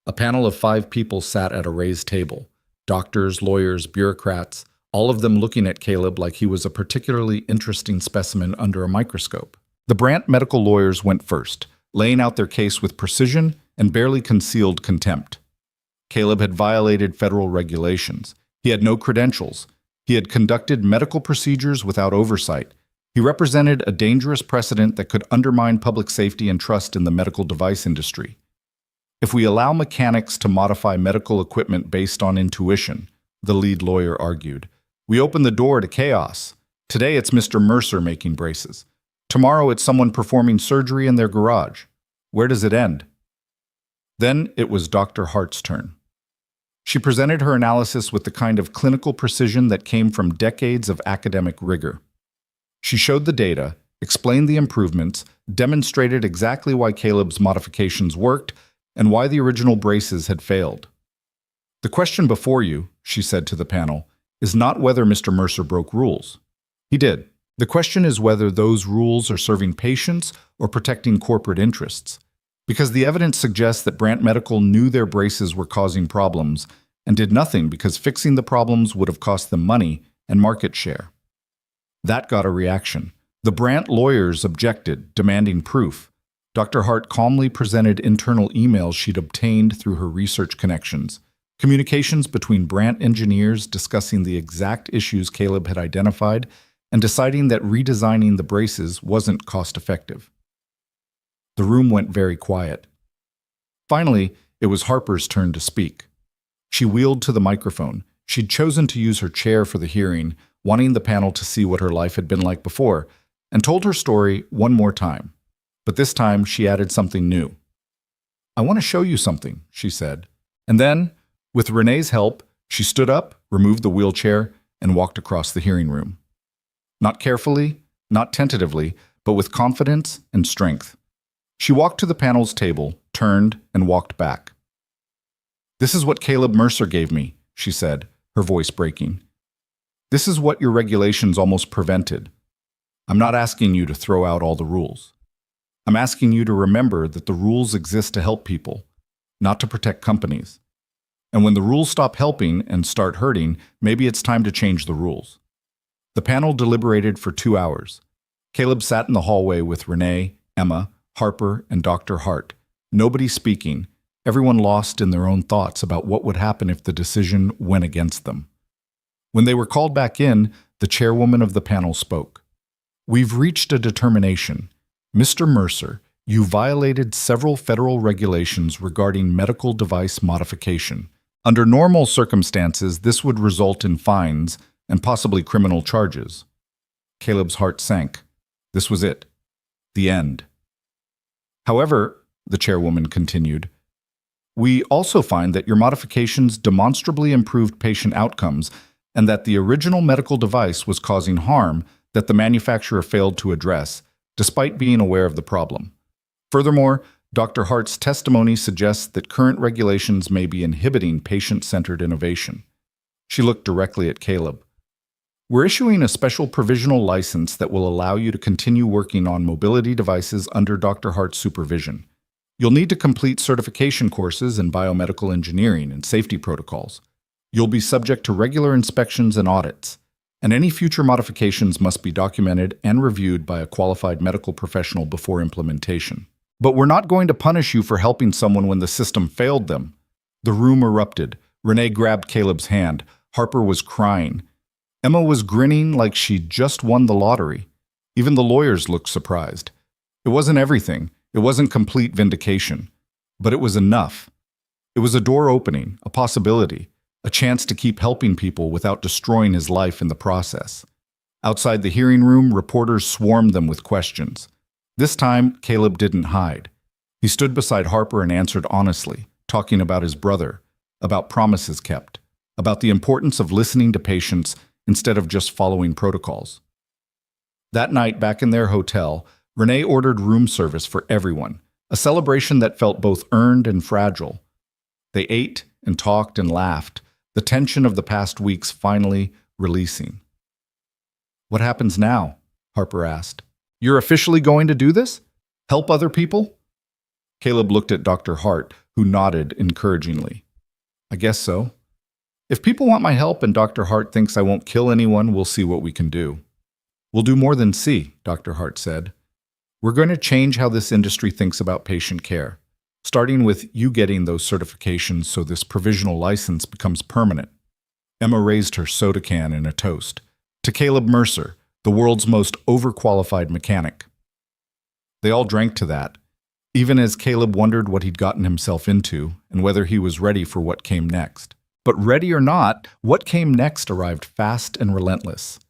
A: A panel of 5 people sat at a raised table. Doctors, lawyers, bureaucrats, all of them looking at Caleb like he was a particularly interesting specimen under a microscope. The Brandt medical lawyers went first, laying out their case with precision and barely concealed contempt. Caleb had violated federal regulations. He had no credentials. He had conducted medical procedures without oversight. He represented a dangerous precedent that could undermine public safety and trust in the medical device industry. If we allow mechanics to modify medical equipment based on intuition, the lead lawyer argued, we open the door to chaos. Today it's Mr. Mercer making braces. Tomorrow it's someone performing surgery in their garage. Where does it end? Then it was Dr. Hart's turn. She presented her analysis with the kind of clinical precision that came from decades of academic rigor. She showed the data, explained the improvements, demonstrated exactly why Caleb's modifications worked, and why the original braces had failed. The question before you, she said to the panel, is not whether Mr. Mercer broke rules. He did. The question is whether those rules are serving patients or protecting corporate interests. Because the evidence suggests that Brandt Medical knew their braces were causing problems and did nothing because fixing the problems would have cost them money and market share. That got a reaction. The Brandt lawyers objected, demanding proof. Dr. Hart calmly presented internal emails she'd obtained through her research connections, communications between Brandt engineers discussing the exact issues Caleb had identified and deciding that redesigning the braces wasn't cost-effective. The room went very quiet. Finally, it was Harper's turn to speak. She wheeled to the microphone. She'd chosen to use her chair for the hearing, wanting the panel to see what her life had been like before, and told her story one more time. But this time, she added something new. I want to show you something, she said. And then, with Renee's help, she stood up, removed the wheelchair, and walked across the hearing room. Not carefully, not tentatively, but with confidence and strength. She walked to the panel's table, turned, and walked back. This is what Caleb Mercer gave me, she said, her voice breaking. This is what your regulations almost prevented. I'm not asking you to throw out all the rules. I'm asking you to remember that the rules exist to help people, not to protect companies. And when the rules stop helping and start hurting, maybe it's time to change the rules. The panel deliberated for 2 hours. Caleb sat in the hallway with Renee, Emma, Harper, and Dr. Hart. Nobody speaking, everyone lost in their own thoughts about what would happen if the decision went against them. When they were called back in, the chairwoman of the panel spoke. We've reached a determination. Mr. Mercer, you violated several federal regulations regarding medical device modification. Under normal circumstances, this would result in fines and possibly criminal charges. Caleb's heart sank. This was it. The end. However, the chairwoman continued, we also find that your modifications demonstrably improved patient outcomes and that the original medical device was causing harm that the manufacturer failed to address, despite being aware of the problem. Furthermore, Dr. Hart's testimony suggests that current regulations may be inhibiting patient-centered innovation. She looked directly at Caleb. We're issuing a special provisional license that will allow you to continue working on mobility devices under Dr. Hart's supervision. You'll need to complete certification courses in biomedical engineering and safety protocols. You'll be subject to regular inspections and audits, and any future modifications must be documented and reviewed by a qualified medical professional before implementation. But we're not going to punish you for helping someone when the system failed them. The room erupted. Renee grabbed Caleb's hand. Harper was crying. Emma was grinning like she'd just won the lottery. Even the lawyers looked surprised. It wasn't everything. It wasn't complete vindication. But it was enough. It was a door opening, a possibility, a chance to keep helping people without destroying his life in the process. Outside the hearing room, reporters swarmed them with questions. This time, Caleb didn't hide. He stood beside Harper and answered honestly, talking about his brother, about promises kept, about the importance of listening to patients instead of just following protocols. That night, back in their hotel, Renee ordered room service for everyone, a celebration that felt both earned and fragile. They ate and talked and laughed, the tension of the past weeks finally releasing. What happens now? Harper asked. You're officially going to do this? Help other people? Caleb looked at Dr. Hart, who nodded encouragingly. I guess so. If people want my help and Dr. Hart thinks I won't kill anyone, we'll see what we can do. We'll do more than see, Dr. Hart said. We're going to change how this industry thinks about patient care, starting with you getting those certifications so this provisional license becomes permanent. Emma raised her soda can in a toast. To Caleb Mercer, the world's most overqualified mechanic. They all drank to that, even as Caleb wondered what he'd gotten himself into and whether he was ready for what came next. But ready or not, what came next arrived fast and relentless.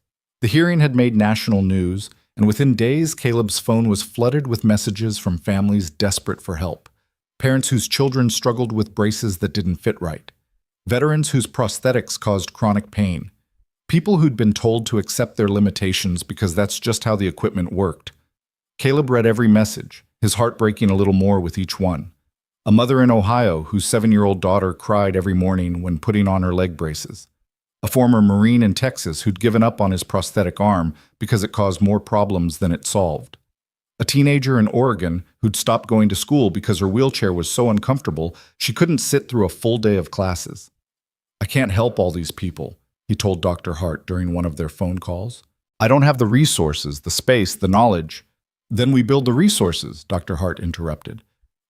A: The hearing had made national news, and within days, Caleb's phone was flooded with messages from families desperate for help. Parents whose children struggled with braces that didn't fit right. Veterans whose prosthetics caused chronic pain. People who'd been told to accept their limitations because that's just how the equipment worked. Caleb read every message, his heart breaking a little more with each one. A mother in Ohio whose 7-year-old daughter cried every morning when putting on her leg braces. A former Marine in Texas who'd given up on his prosthetic arm because it caused more problems than it solved. A teenager in Oregon who'd stopped going to school because her wheelchair was so uncomfortable she couldn't sit through a full day of classes. I can't help all these people, he told Dr. Hart during one of their phone calls. I don't have the resources, the space, the knowledge. Then we build the resources, Dr. Hart interrupted.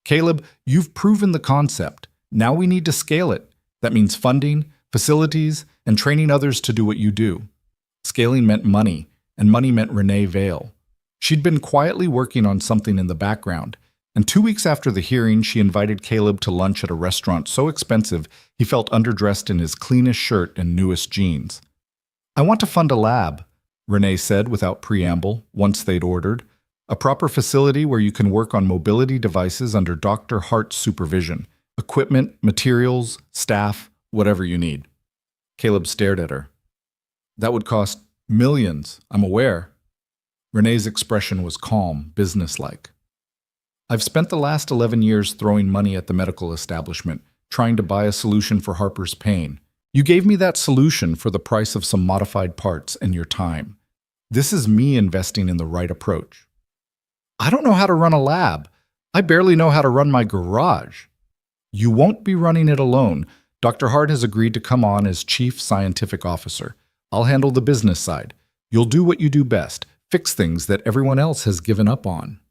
A: Caleb, you've proven the concept. Now we need to scale it. That means funding, facilities, and training others to do what you do. Scaling meant money, and money meant Renee Vale. She'd been quietly working on something in the background, and 2 weeks after the hearing, she invited Caleb to lunch at a restaurant so expensive he felt underdressed in his cleanest shirt and newest jeans. I want to fund a lab, Renee said without preamble, once they'd ordered. A proper facility where you can work on mobility devices under Dr. Hart's supervision. Equipment, materials, staff, whatever you need. Caleb stared at her. That would cost millions, I'm aware. Renee's expression was calm, businesslike. I've spent the last 11 years throwing money at the medical establishment, trying to buy a solution for Harper's pain. You gave me that solution for the price of some modified parts and your time. This is me investing in the right approach. I don't know how to run a lab. I barely know how to run my garage. You won't be running it alone. Dr. Hart has agreed to come on as Chief Scientific Officer. I'll handle the business side. You'll do what you do best, fix things that everyone else has given up on.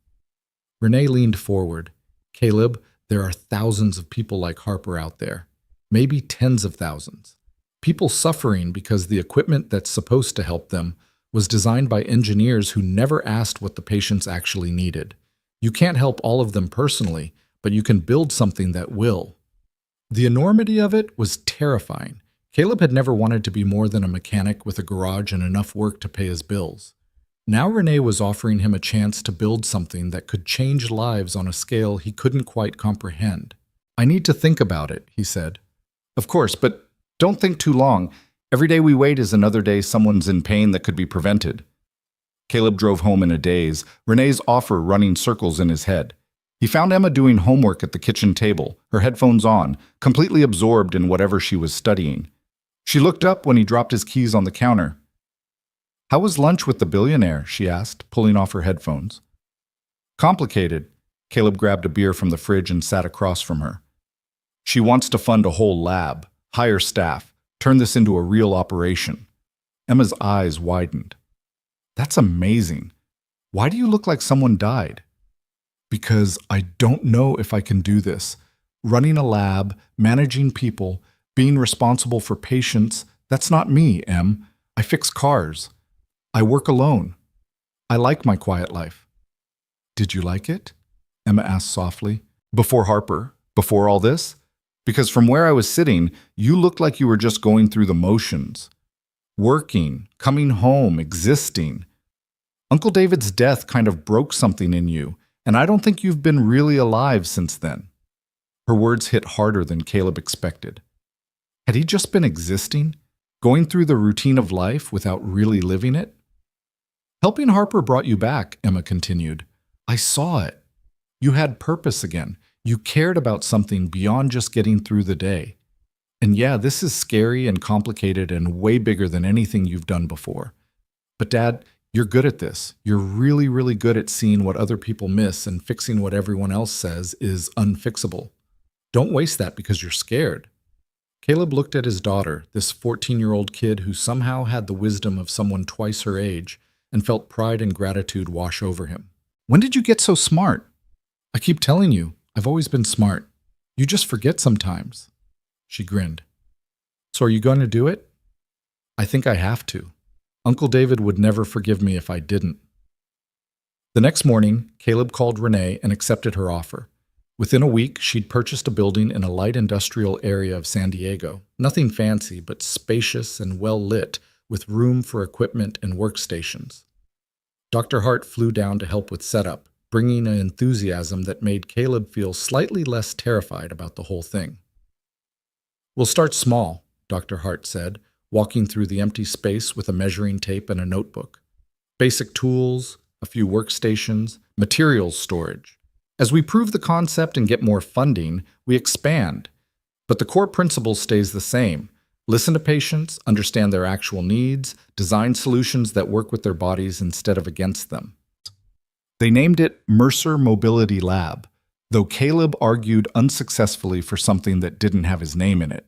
A: Renee leaned forward. Caleb, there are thousands of people like Harper out there. Maybe tens of thousands. People suffering because the equipment that's supposed to help them was designed by engineers who never asked what the patients actually needed. You can't help all of them personally, but you can build something that will. The enormity of it was terrifying. Caleb had never wanted to be more than a mechanic with a garage and enough work to pay his bills. Now Renee was offering him a chance to build something that could change lives on a scale he couldn't quite comprehend. "I need to think about it," he said. "Of course, but don't think too long. Every day we wait is another day someone's in pain that could be prevented." Caleb drove home in a daze, Renee's offer running circles in his head. He found Emma doing homework at the kitchen table, her headphones on, completely absorbed in whatever she was studying. She looked up when he dropped his keys on the counter. "How was lunch with the billionaire?" she asked, pulling off her headphones. "Complicated." Caleb grabbed a beer from the fridge and sat across from her. "She wants to fund a whole lab, hire staff, turn this into a real operation." Emma's eyes widened. "That's amazing. Why do you look like someone died?" "Because I don't know if I can do this. Running a lab, managing people, being responsible for patients, that's not me, Em. I fix cars. I work alone. I like my quiet life." "Did you like it?" Emma asked softly. "Before Harper? Before all this? Because from where I was sitting, you looked like you were just going through the motions. Working, coming home, existing. Uncle David's death kind of broke something in you, and I don't think you've been really alive since then." Her words hit harder than Caleb expected. Had he just been existing, going through the routine of life without really living it? "Helping Harper brought you back," Emma continued. "I saw it. You had purpose again. You cared about something beyond just getting through the day. And yeah, this is scary and complicated and way bigger than anything you've done before. But Dad, you're good at this. You're really, really good at seeing what other people miss and fixing what everyone else says is unfixable. Don't waste that because you're scared." Caleb looked at his daughter, this 14-year-old kid who somehow had the wisdom of someone twice her age, and felt pride and gratitude wash over him. "When did you get so smart?" "I keep telling you, I've always been smart. You just forget sometimes." She grinned. "So are you going to do it?" "I think I have to. Uncle David would never forgive me if I didn't." The next morning, Caleb called Renee and accepted her offer. Within a week, she'd purchased a building in a light industrial area of San Diego. Nothing fancy, but spacious and well lit, with room for equipment and workstations. Dr. Hart flew down to help with setup, bringing an enthusiasm that made Caleb feel slightly less terrified about the whole thing. "We'll start small," Dr. Hart said, walking through the empty space with a measuring tape and a notebook. "Basic tools, a few workstations, materials storage. As we prove the concept and get more funding, we expand. But the core principle stays the same. Listen to patients, understand their actual needs, design solutions that work with their bodies instead of against them." They named it Mercer Mobility Lab, though Caleb argued unsuccessfully for something that didn't have his name in it.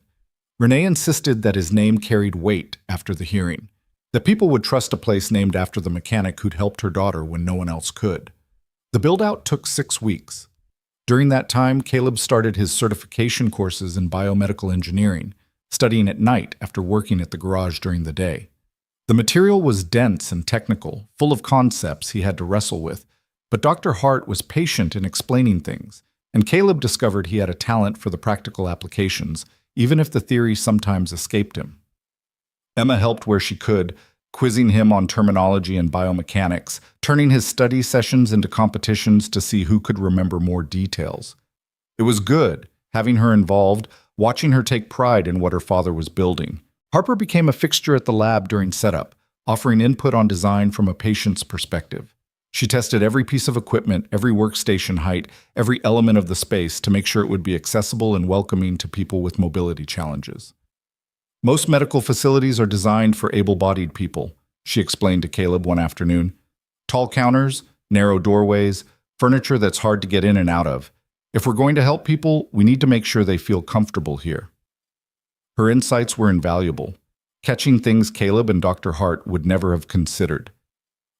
A: Renee insisted that his name carried weight after the hearing, that people would trust a place named after the mechanic who'd helped her daughter when no one else could. The build-out took 6 weeks. During that time, Caleb started his certification courses in biomedical engineering, studying at night after working at the garage during the day. The material was dense and technical, full of concepts he had to wrestle with, but Dr. Hart was patient in explaining things, and Caleb discovered he had a talent for the practical applications, even if the theory sometimes escaped him. Emma helped where she could, quizzing him on terminology and biomechanics, turning his study sessions into competitions to see who could remember more details. It was good, having her involved, watching her take pride in what her father was building. Harper became a fixture at the lab during setup, offering input on design from a patient's perspective. She tested every piece of equipment, every workstation height, every element of the space to make sure it would be accessible and welcoming to people with mobility challenges. "Most medical facilities are designed for able-bodied people," she explained to Caleb one afternoon. "Tall counters, narrow doorways, furniture that's hard to get in and out of. If we're going to help people, we need to make sure they feel comfortable here." Her insights were invaluable, catching things Caleb and Dr. Hart would never have considered.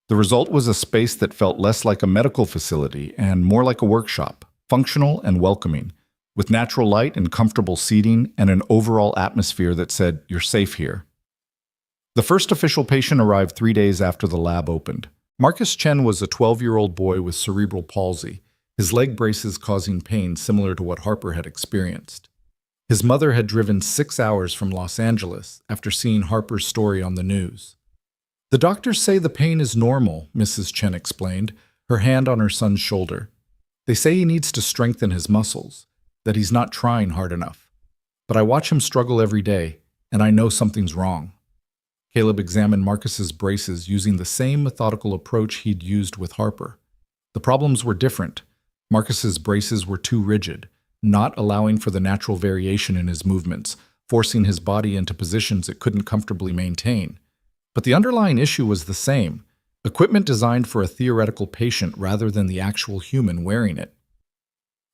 A: The result was a space that felt less like a medical facility and more like a workshop, functional and welcoming, with natural light and comfortable seating and an overall atmosphere that said, "You're safe here." The first official patient arrived 3 days after the lab opened. Marcus Chen was a 12-year-old boy with cerebral palsy, his leg braces causing pain similar to what Harper had experienced. His mother had driven 6 hours from Los Angeles after seeing Harper's story on the news. The doctors say the pain is normal, Mrs. Chen explained, her hand on her son's shoulder. They say he needs to strengthen his muscles, that he's not trying hard enough. But I watch him struggle every day, and I know something's wrong. Caleb examined Marcus's braces using the same methodical approach he'd used with Harper. The problems were different. Marcus's braces were too rigid, not allowing for the natural variation in his movements, forcing his body into positions it couldn't comfortably maintain. But the underlying issue was the same: equipment designed for a theoretical patient rather than the actual human wearing it.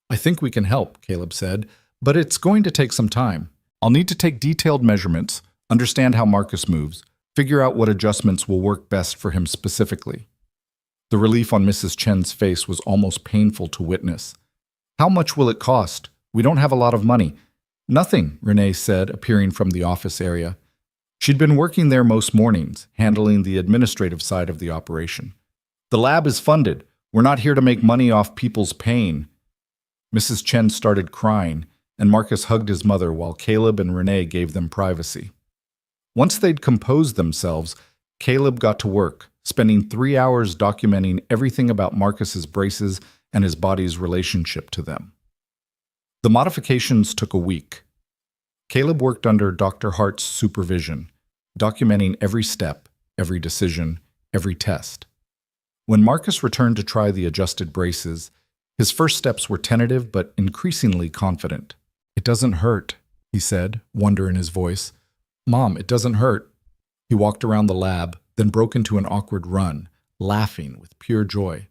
A: "I think we can help," Caleb said, "but it's going to take some time. I'll need to take detailed measurements, understand how Marcus moves, figure out what adjustments will work best for him specifically." The relief on Mrs. Chen's face was almost painful to witness. "How much will it cost? We don't have a lot of money." "Nothing," Renee said, appearing from the office area. She'd been working there most mornings, handling the administrative side of the operation. "The lab is funded. We're not here to make money off people's pain." Mrs. Chen started crying, and Marcus hugged his mother while Caleb and Renee gave them privacy. Once they'd composed themselves, Caleb got to work, spending 3 hours documenting everything about Marcus's braces and his body's relationship to them. The modifications took a week. Caleb worked under Dr. Hart's supervision, documenting every step, every decision, every test. When Marcus returned to try the adjusted braces, his first steps were tentative but increasingly confident. "It doesn't hurt," he said, wonder in his voice. "Mom, it doesn't hurt." He walked around the lab, then broke into an awkward run, laughing with pure joy.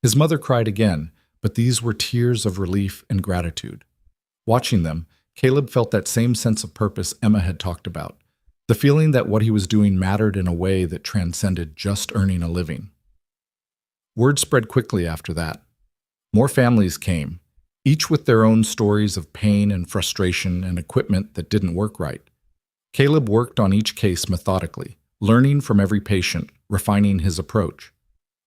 A: His mother cried again, but these were tears of relief and gratitude. Watching them, Caleb felt that same sense of purpose Emma had talked about, the feeling that what he was doing mattered in a way that transcended just earning a living. Word spread quickly after that. More families came, each with their own stories of pain and frustration and equipment that didn't work right. Caleb worked on each case methodically, learning from every patient, refining his approach.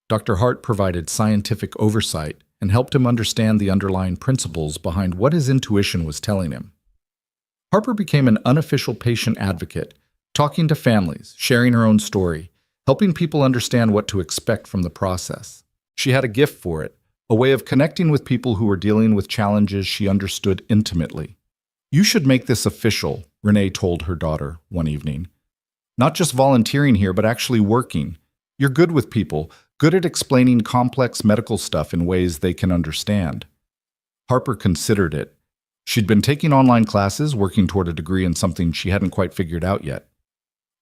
A: Dr. Hart provided scientific oversight and helped him understand the underlying principles behind what his intuition was telling him. Harper became an unofficial patient advocate, talking to families, sharing her own story, helping people understand what to expect from the process. She had a gift for it, a way of connecting with people who were dealing with challenges she understood intimately. "You should make this official," Renee told her daughter one evening. "Not just volunteering here, but actually working. You're good with people, good at explaining complex medical stuff in ways they can understand." Harper considered it. She'd been taking online classes, working toward a degree in something she hadn't quite figured out yet.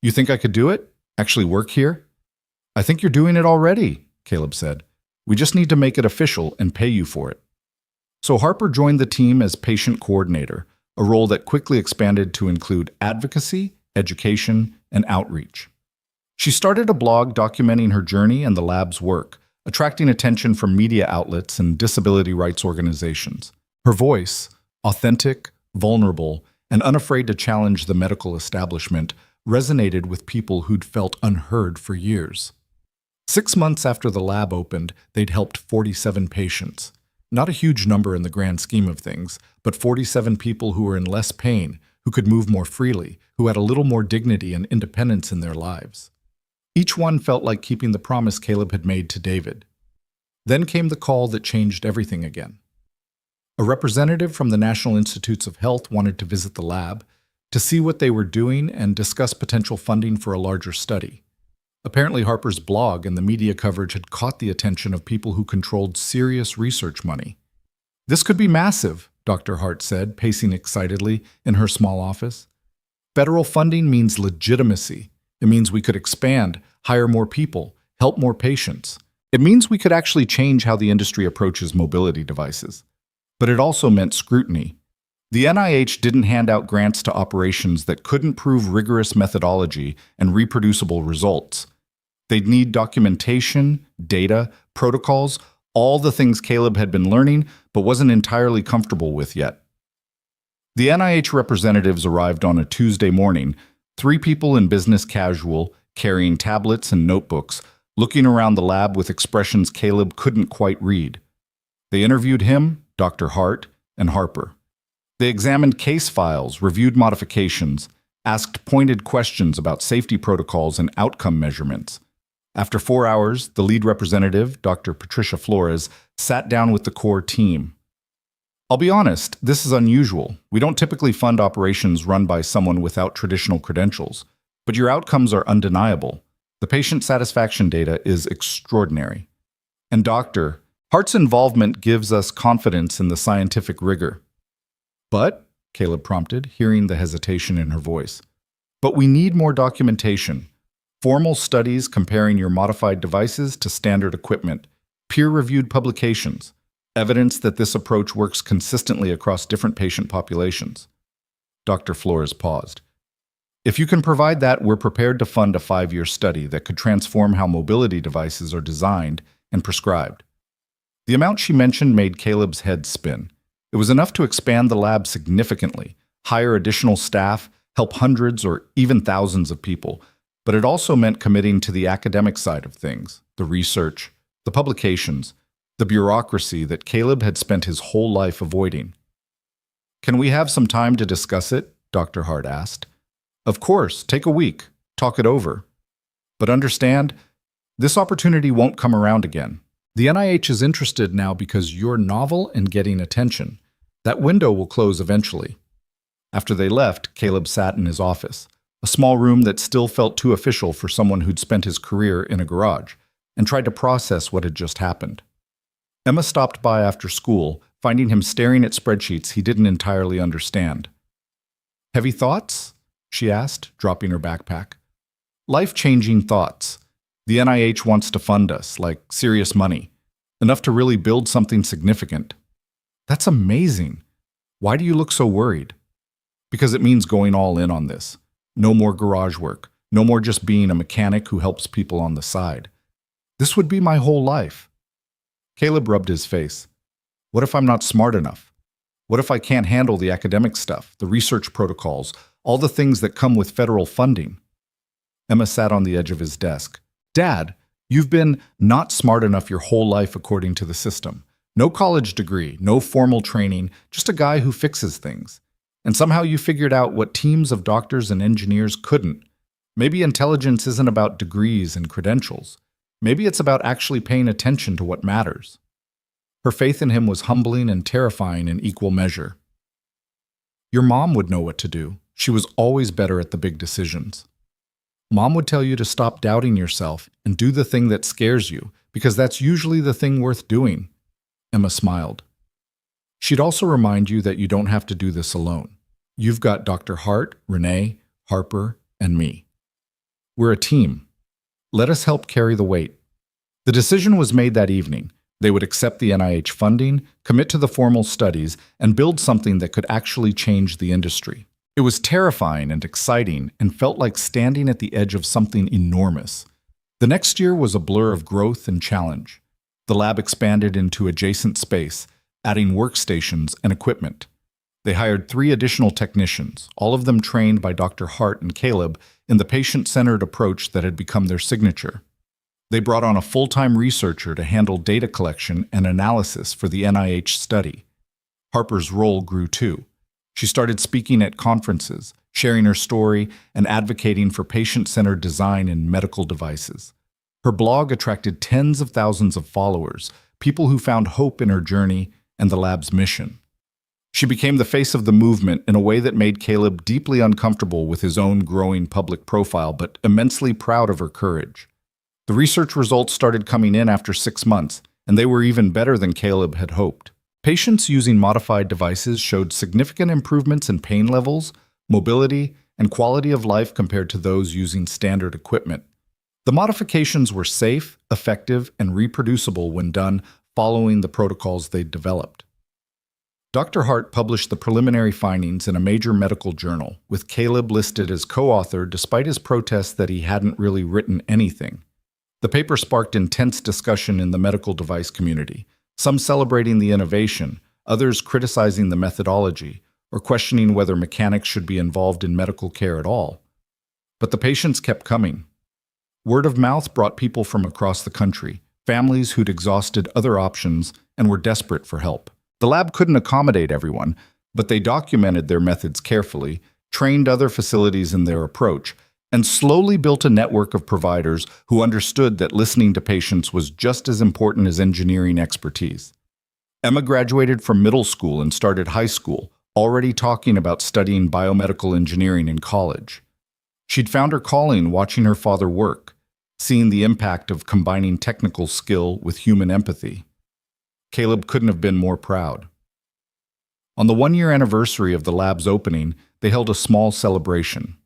A: "You think I could do it? Actually work here?" "I think you're doing it already," Caleb said. "We just need to make it official and pay you for it." So Harper joined the team as patient coordinator, a role that quickly expanded to include advocacy, education, and outreach. She started a blog documenting her journey and the lab's work, attracting attention from media outlets and disability rights organizations. Her voice, authentic, vulnerable, and unafraid to challenge the medical establishment, resonated with people who'd felt unheard for years. 6 months after the lab opened, they'd helped 47 patients. Not a huge number in the grand scheme of things, but 47 people who were in less pain, who could move more freely, who had a little more dignity and independence in their lives. Each one felt like keeping the promise Caleb had made to David. Then came the call that changed everything again. A representative from the National Institutes of Health wanted to visit the lab to see what they were doing and discuss potential funding for a larger study. Apparently, Harper's blog and the media coverage had caught the attention of people who controlled serious research money. "This could be massive," Dr. Hart said, pacing excitedly in her small office. "Federal funding means legitimacy. It means we could expand, hire more people, help more patients. It means we could actually change how the industry approaches mobility devices. But it also meant scrutiny. The NIH didn't hand out grants to operations that couldn't prove rigorous methodology and reproducible results. They'd need documentation, data, protocols, all the things Caleb had been learning but wasn't entirely comfortable with yet. The NIH representatives arrived on a Tuesday morning, 3 people in business casual, carrying tablets and notebooks, looking around the lab with expressions Caleb couldn't quite read. They interviewed him, Dr. Hart, and Harper. They examined case files, reviewed modifications, asked pointed questions about safety protocols and outcome measurements. After 4 hours, the lead representative, Dr. Patricia Flores, sat down with the core team. I'll be honest, this is unusual. We don't typically fund operations run by someone without traditional credentials, but your outcomes are undeniable. The patient satisfaction data is extraordinary. And Dr. Hart's involvement gives us confidence in the scientific rigor. But, Caleb prompted, hearing the hesitation in her voice, but we need more documentation. Formal studies comparing your modified devices to standard equipment, peer-reviewed publications, evidence that this approach works consistently across different patient populations. Dr. Flores paused. If you can provide that, we're prepared to fund a 5-year study that could transform how mobility devices are designed and prescribed. The amount she mentioned made Caleb's head spin. It was enough to expand the lab significantly, hire additional staff, help hundreds or even thousands of people, but it also meant committing to the academic side of things, the research, the publications, the bureaucracy that Caleb had spent his whole life avoiding. Can we have some time to discuss it? Dr. Hart asked. Of course, take a week, talk it over. But understand, this opportunity won't come around again. The NIH is interested now because you're novel and getting attention. That window will close eventually. After they left, Caleb sat in his office, a small room that still felt too official for someone who'd spent his career in a garage, and tried to process what had just happened. Emma stopped by after school, finding him staring at spreadsheets he didn't entirely understand. Heavy thoughts? She asked, dropping her backpack. Life-changing thoughts. The NIH wants to fund us, like serious money, enough to really build something significant. That's amazing. Why do you look so worried? Because it means going all in on this. No more garage work. No more just being a mechanic who helps people on the side. This would be my whole life. Caleb rubbed his face. What if I'm not smart enough? What if I can't handle the academic stuff, the research protocols, all the things that come with federal funding? Emma sat on the edge of his desk. Dad, you've been not smart enough your whole life according to the system. No college degree, no formal training, just a guy who fixes things. And somehow you figured out what teams of doctors and engineers couldn't. Maybe intelligence isn't about degrees and credentials. Maybe it's about actually paying attention to what matters. Her faith in him was humbling and terrifying in equal measure. Your mom would know what to do. She was always better at the big decisions. Mom would tell you to stop doubting yourself and do the thing that scares you, because that's usually the thing worth doing. Emma smiled. She'd also remind you that you don't have to do this alone. You've got Dr. Hart, Renee, Harper, and me. We're a team. Let us help carry the weight. The decision was made that evening. They would accept the NIH funding, commit to the formal studies, and build something that could actually change the industry. It was terrifying and exciting and felt like standing at the edge of something enormous. The next year was a blur of growth and challenge. The lab expanded into adjacent space, adding workstations and equipment. They hired 3 additional technicians, all of them trained by Dr. Hart and Caleb in the patient-centered approach that had become their signature. They brought on a full-time researcher to handle data collection and analysis for the NIH study. Harper's role grew too. She started speaking at conferences, sharing her story, and advocating for patient-centered design in medical devices. Her blog attracted tens of thousands of followers, people who found hope in her journey and the lab's mission. She became the face of the movement in a way that made Caleb deeply uncomfortable with his own growing public profile, but immensely proud of her courage. The research results started coming in after 6 months, and they were even better than Caleb had hoped. Patients using modified devices showed significant improvements in pain levels, mobility, and quality of life compared to those using standard equipment. The modifications were safe, effective, and reproducible when done following the protocols they'd developed. Dr. Hart published the preliminary findings in a major medical journal, with Caleb listed as co-author despite his protests that he hadn't really written anything. The paper sparked intense discussion in the medical device community, some celebrating the innovation, others criticizing the methodology, or questioning whether mechanics should be involved in medical care at all. But the patients kept coming. Word of mouth brought people from across the country, families who'd exhausted other options and were desperate for help. The lab couldn't accommodate everyone, But they documented their methods carefully, trained other facilities in their approach, and slowly built a network of providers who understood that listening to patients was just as important as engineering expertise. Emma graduated from middle school and started high school, already talking about studying biomedical engineering in college. She'd found her calling watching her father work, seeing the impact of combining technical skill with human empathy. Caleb couldn't have been more proud. On the one-year anniversary of the lab's opening, they held a small celebration.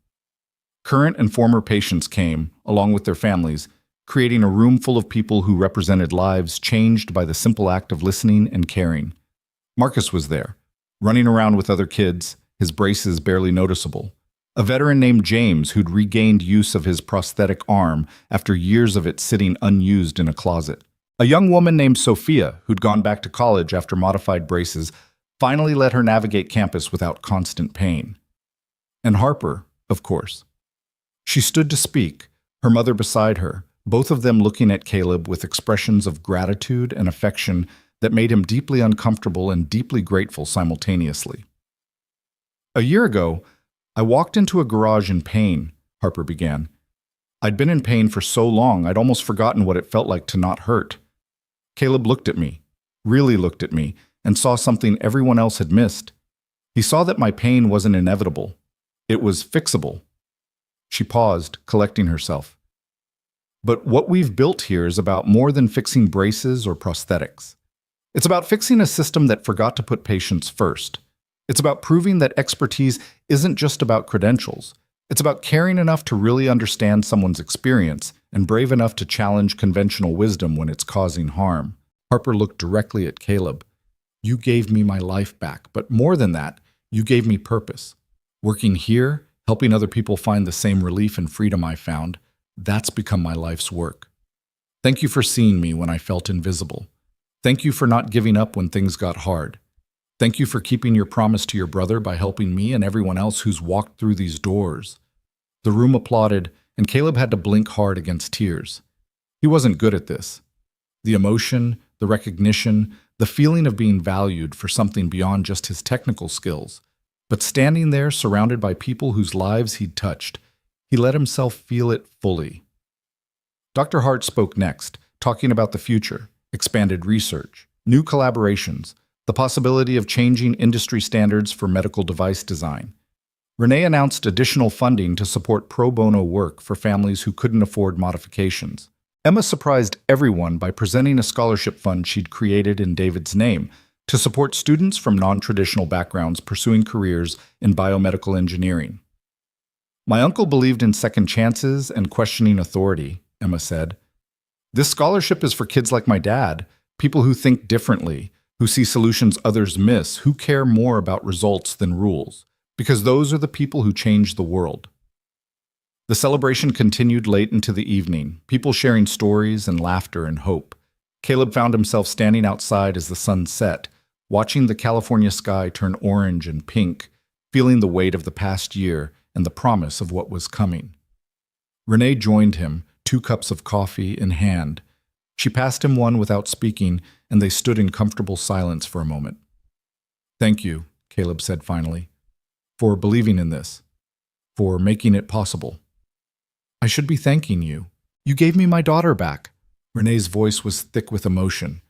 A: Current and former patients came, along with their families, creating a room full of people who represented lives changed by the simple act of listening and caring. Marcus was there, running around with other kids, his braces barely noticeable. A veteran named James who'd regained use of his prosthetic arm after years of it sitting unused in a closet. A young woman named Sophia, who'd gone back to college after modified braces, finally let her navigate campus without constant pain. And Harper, of course. She stood to speak, her mother beside her, both of them looking at Caleb with expressions of gratitude and affection that made him deeply uncomfortable and deeply grateful simultaneously. A year ago, I walked into a garage in pain, Harper began. I'd been in pain for so long I'd almost forgotten what it felt like to not hurt. Caleb looked at me, really looked at me, and saw something everyone else had missed. He saw that my pain wasn't inevitable. It was fixable. She paused, collecting herself. But what we've built here is about more than fixing braces or prosthetics. It's about fixing a system that forgot to put patients first. It's about proving that expertise isn't just about credentials. It's about caring enough to really understand someone's experience and brave enough to challenge conventional wisdom when it's causing harm. Harper looked directly at Caleb. You gave me my life back, but more than that, you gave me purpose. Working here, helping other people find the same relief and freedom I found, that's become my life's work. Thank you for seeing me when I felt invisible. Thank you for not giving up when things got hard. Thank you for keeping your promise to your brother by helping me and everyone else who's walked through these doors. The room applauded, and Caleb had to blink hard against tears. He wasn't good at this. The emotion, the recognition, the feeling of being valued for something beyond just his technical skills. But standing there surrounded by people whose lives he'd touched, he let himself feel it fully. Dr. Hart spoke next, talking about the future, expanded research, new collaborations, the possibility of changing industry standards for medical device design. Renee announced additional funding to support pro bono work for families who couldn't afford modifications. Emma surprised everyone by presenting a scholarship fund she'd created in David's name to support students from non-traditional backgrounds pursuing careers in biomedical engineering. My uncle believed in second chances and questioning authority, Emma said. This scholarship is for kids like my dad, people who think differently, who see solutions others miss, who care more about results than rules, because those are the people who change the world. The celebration continued late into the evening, people sharing stories and laughter and hope. Caleb found himself standing outside as the sun set, watching the California sky turn orange and pink, feeling the weight of the past year and the promise of what was coming. Renee joined him, 2 cups of coffee in hand. She passed him one without speaking, and they stood in comfortable silence for a moment. Thank you, Caleb said finally, for believing in this, for making it possible. I should be thanking you. You gave me my daughter back. Renee's voice was thick with emotion.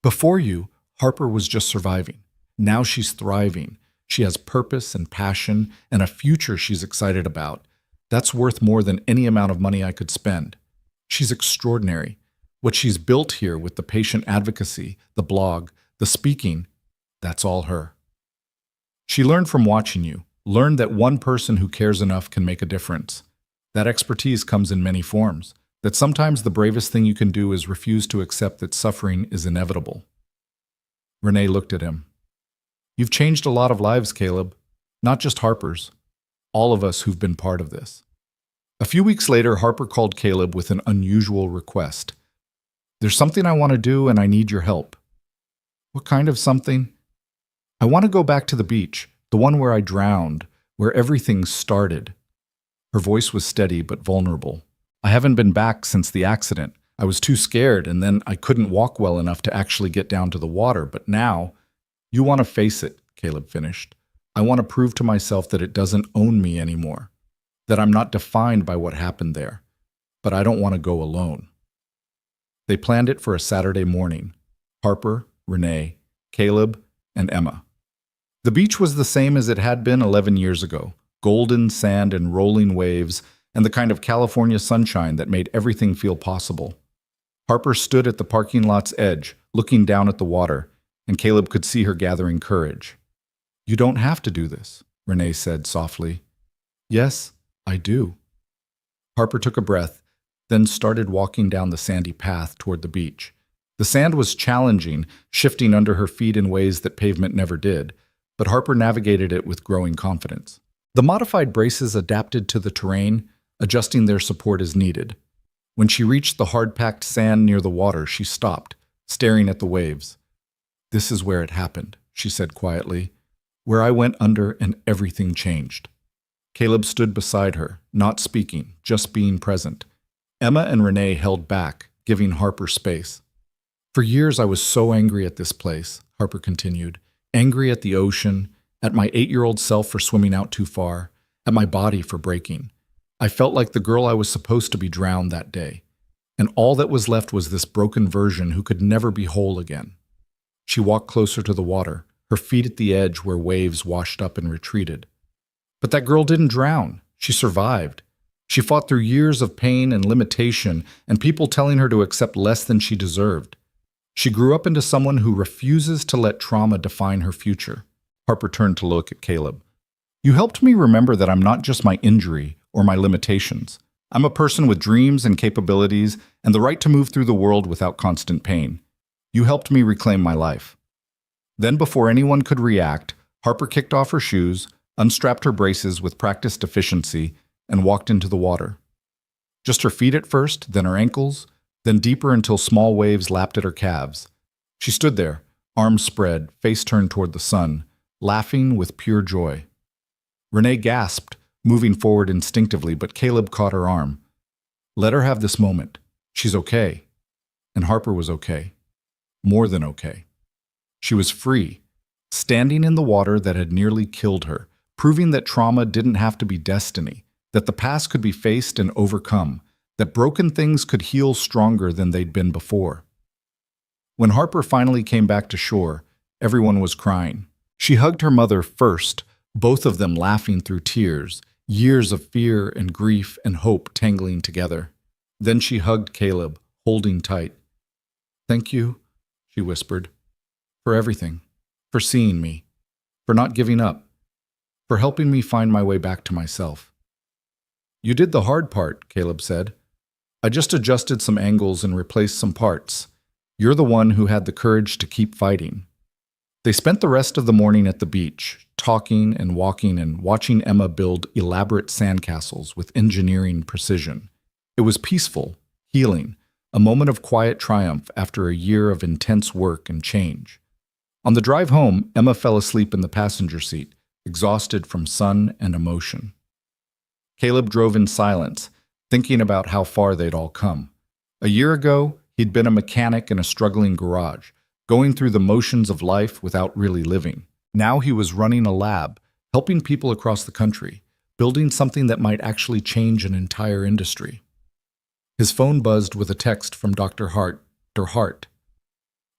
A: Before you, Harper was just surviving. Now she's thriving. She has purpose and passion and a future she's excited about. That's worth more than any amount of money I could spend. She's extraordinary. What she's built here with the patient advocacy, the blog, the speaking, that's all her. She learned from watching you, learned that one person who cares enough can make a difference. That expertise comes in many forms, that sometimes the bravest thing you can do is refuse to accept that suffering is inevitable. Renee looked at him. You've changed a lot of lives, Caleb, not just Harper's, all of us who've been part of this. A few weeks later, Harper called Caleb with an unusual request. There's something I want to do and I need your help. What kind of something? I want to go back to the beach, the one where I drowned, where everything started. Her voice was steady but vulnerable. I haven't been back since the accident. I was too scared and then I couldn't walk well enough to actually get down to the water, but now, you want to face it, Caleb finished. I want to prove to myself that it doesn't own me anymore, that I'm not defined by what happened there, but I don't want to go alone. They planned it for a Saturday morning. Harper, Renee, Caleb, and Emma. The beach was the same as it had been 11 years ago. Golden sand and rolling waves, and the kind of California sunshine that made everything feel possible. Harper stood at the parking lot's edge, looking down at the water, and Caleb could see her gathering courage. "You don't have to do this," Renee said softly. "Yes, I do." Harper took a breath, then started walking down the sandy path toward the beach. The sand was challenging, shifting under her feet in ways that pavement never did, but Harper navigated it with growing confidence. The modified braces adapted to the terrain, adjusting their support as needed. When she reached the hard-packed sand near the water, she stopped, staring at the waves. "This is where it happened," she said quietly, "where I went under and everything changed." Caleb stood beside her, not speaking, just being present. Emma and Renee held back, giving Harper space. "For years I was so angry at this place," Harper continued. "Angry at the ocean, at my 8-year-old self for swimming out too far, at my body for breaking. I felt like the girl I was supposed to be drowned that day. And all that was left was this broken version who could never be whole again." She walked closer to the water, her feet at the edge where waves washed up and retreated. "But that girl didn't drown. She survived. She fought through years of pain and limitation and people telling her to accept less than she deserved. She grew up into someone who refuses to let trauma define her future." Harper turned to look at Caleb. "You helped me remember that I'm not just my injury or my limitations. I'm a person with dreams and capabilities and the right to move through the world without constant pain. You helped me reclaim my life." Then, before anyone could react, Harper kicked off her shoes, unstrapped her braces with practiced efficiency, and walked into the water. Just her feet at first, then her ankles, then deeper until small waves lapped at her calves. She stood there, arms spread, face turned toward the sun, laughing with pure joy. Renee gasped, moving forward instinctively, but Caleb caught her arm. "Let her have this moment. She's okay." And Harper was okay. More than okay. She was free, standing in the water that had nearly killed her, proving that trauma didn't have to be destiny, that the past could be faced and overcome, that broken things could heal stronger than they'd been before. When Harper finally came back to shore, everyone was crying. She hugged her mother first, both of them laughing through tears, years of fear and grief and hope tangling together. Then she hugged Caleb, holding tight. "Thank you," she whispered, "for everything, for seeing me, for not giving up, for helping me find my way back to myself." "You did the hard part," Caleb said. "I just adjusted some angles and replaced some parts. You're the one who had the courage to keep fighting." They spent the rest of the morning at the beach, talking and walking and watching Emma build elaborate sandcastles with engineering precision. It was peaceful, healing, a moment of quiet triumph after a year of intense work and change. On the drive home, Emma fell asleep in the passenger seat, exhausted from sun and emotion. Caleb drove in silence, thinking about how far they'd all come. A year ago, he'd been a mechanic in a struggling garage, going through the motions of life without really living. Now he was running a lab, helping people across the country, building something that might actually change an entire industry. His phone buzzed with a text from Dr. Hart. "Dr. Hart,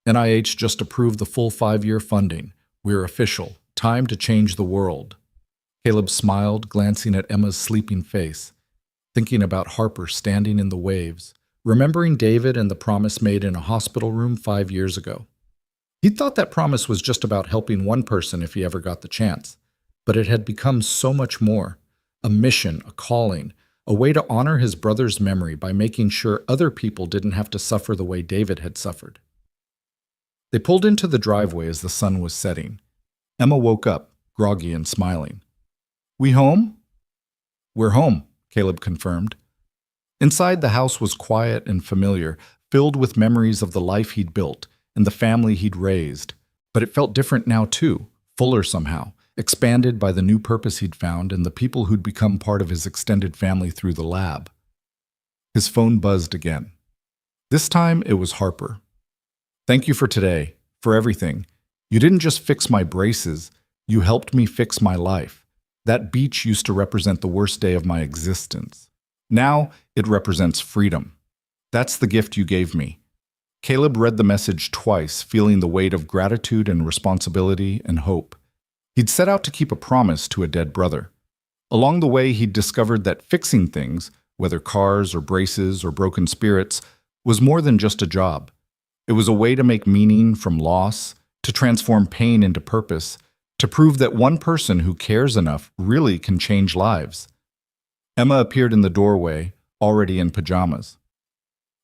A: NIH just approved the full 5-year funding. We're official. Time to change the world." Caleb smiled, glancing at Emma's sleeping face, thinking about Harper standing in the waves, remembering David and the promise made in a hospital room 5 years ago. He thought that promise was just about helping one person if he ever got the chance, but it had become so much more, a mission, a calling, a way to honor his brother's memory by making sure other people didn't have to suffer the way David had suffered. They pulled into the driveway as the sun was setting. Emma woke up, groggy and smiling. "We home?" "We're home," Caleb confirmed. Inside, the house was quiet and familiar, filled with memories of the life he'd built and the family he'd raised. But it felt different now too, fuller somehow, expanded by the new purpose he'd found and the people who'd become part of his extended family through the lab. His phone buzzed again. This time it was Harper. "Thank you for today, for everything. You didn't just fix my braces, You helped me fix my life. That beach used to represent the worst day of my existence. Now it represents freedom. That's the gift you gave me." Caleb read the message twice, feeling the weight of gratitude and responsibility and hope. He'd set out to keep a promise to a dead brother. Along the way, he'd discovered that fixing things, whether cars or braces or broken spirits, was more than just a job. It was a way to make meaning from loss, to transform pain into purpose, to prove that one person who cares enough really can change lives. Emma appeared in the doorway, already in pajamas.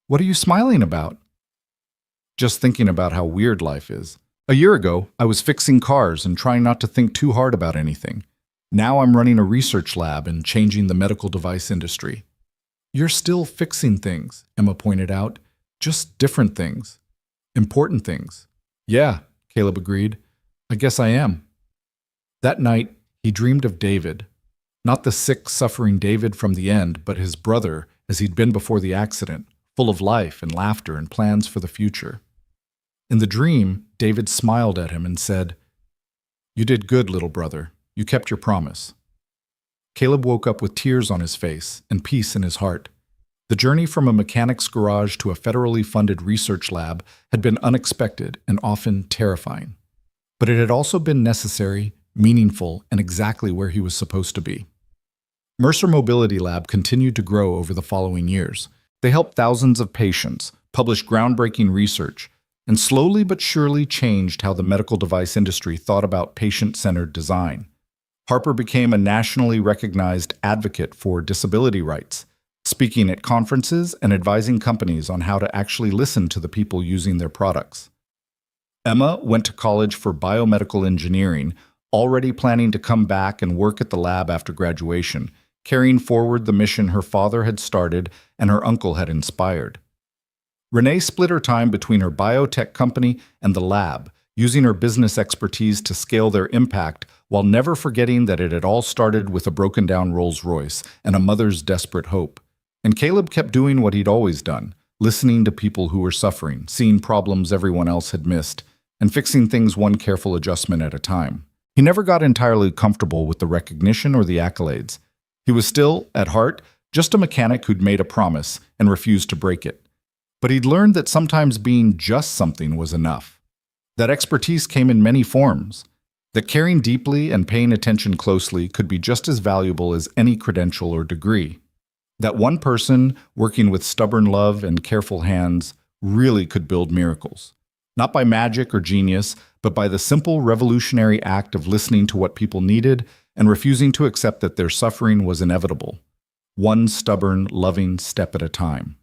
A: "What are you smiling about?" "Just thinking about how weird life is. A year ago, I was fixing cars and trying not to think too hard about anything. Now I'm running a research lab and changing the medical device industry." "You're still fixing things," Emma pointed out. "Just different things. Important things." "Yeah," Caleb agreed. "I guess I am." That night, he dreamed of David. Not the sick, suffering David from the end, but his brother as he'd been before the accident, full of life and laughter and plans for the future. In the dream, David smiled at him and said, "You did good, little brother. You kept your promise." Caleb woke up with tears on his face and peace in his heart. The journey from a mechanic's garage to a federally funded research lab had been unexpected and often terrifying. But it had also been necessary, meaningful, and exactly where he was supposed to be. Mercer Mobility Lab continued to grow over the following years. They helped thousands of patients, published groundbreaking research, and slowly but surely changed how the medical device industry thought about patient-centered design. Harper became a nationally recognized advocate for disability rights, speaking at conferences and advising companies on how to actually listen to the people using their products. Emma went to college for biomedical engineering, already planning to come back and work at the lab after graduation, carrying forward the mission her father had started and her uncle had inspired. Renee split her time between her biotech company and the lab, using her business expertise to scale their impact while never forgetting that it had all started with a broken-down Rolls-Royce and a mother's desperate hope. And Caleb kept doing what he'd always done, listening to people who were suffering, seeing problems everyone else had missed, and fixing things one careful adjustment at a time. He never got entirely comfortable with the recognition or the accolades. He was still, at heart, just a mechanic who'd made a promise and refused to break it. But he'd learned that sometimes being just something was enough. That expertise came in many forms. That caring deeply and paying attention closely could be just as valuable as any credential or degree. That one person, working with stubborn love and careful hands, really could build miracles. Not by magic or genius, but by the simple revolutionary act of listening to what people needed and refusing to accept that their suffering was inevitable. One stubborn, loving step at a time.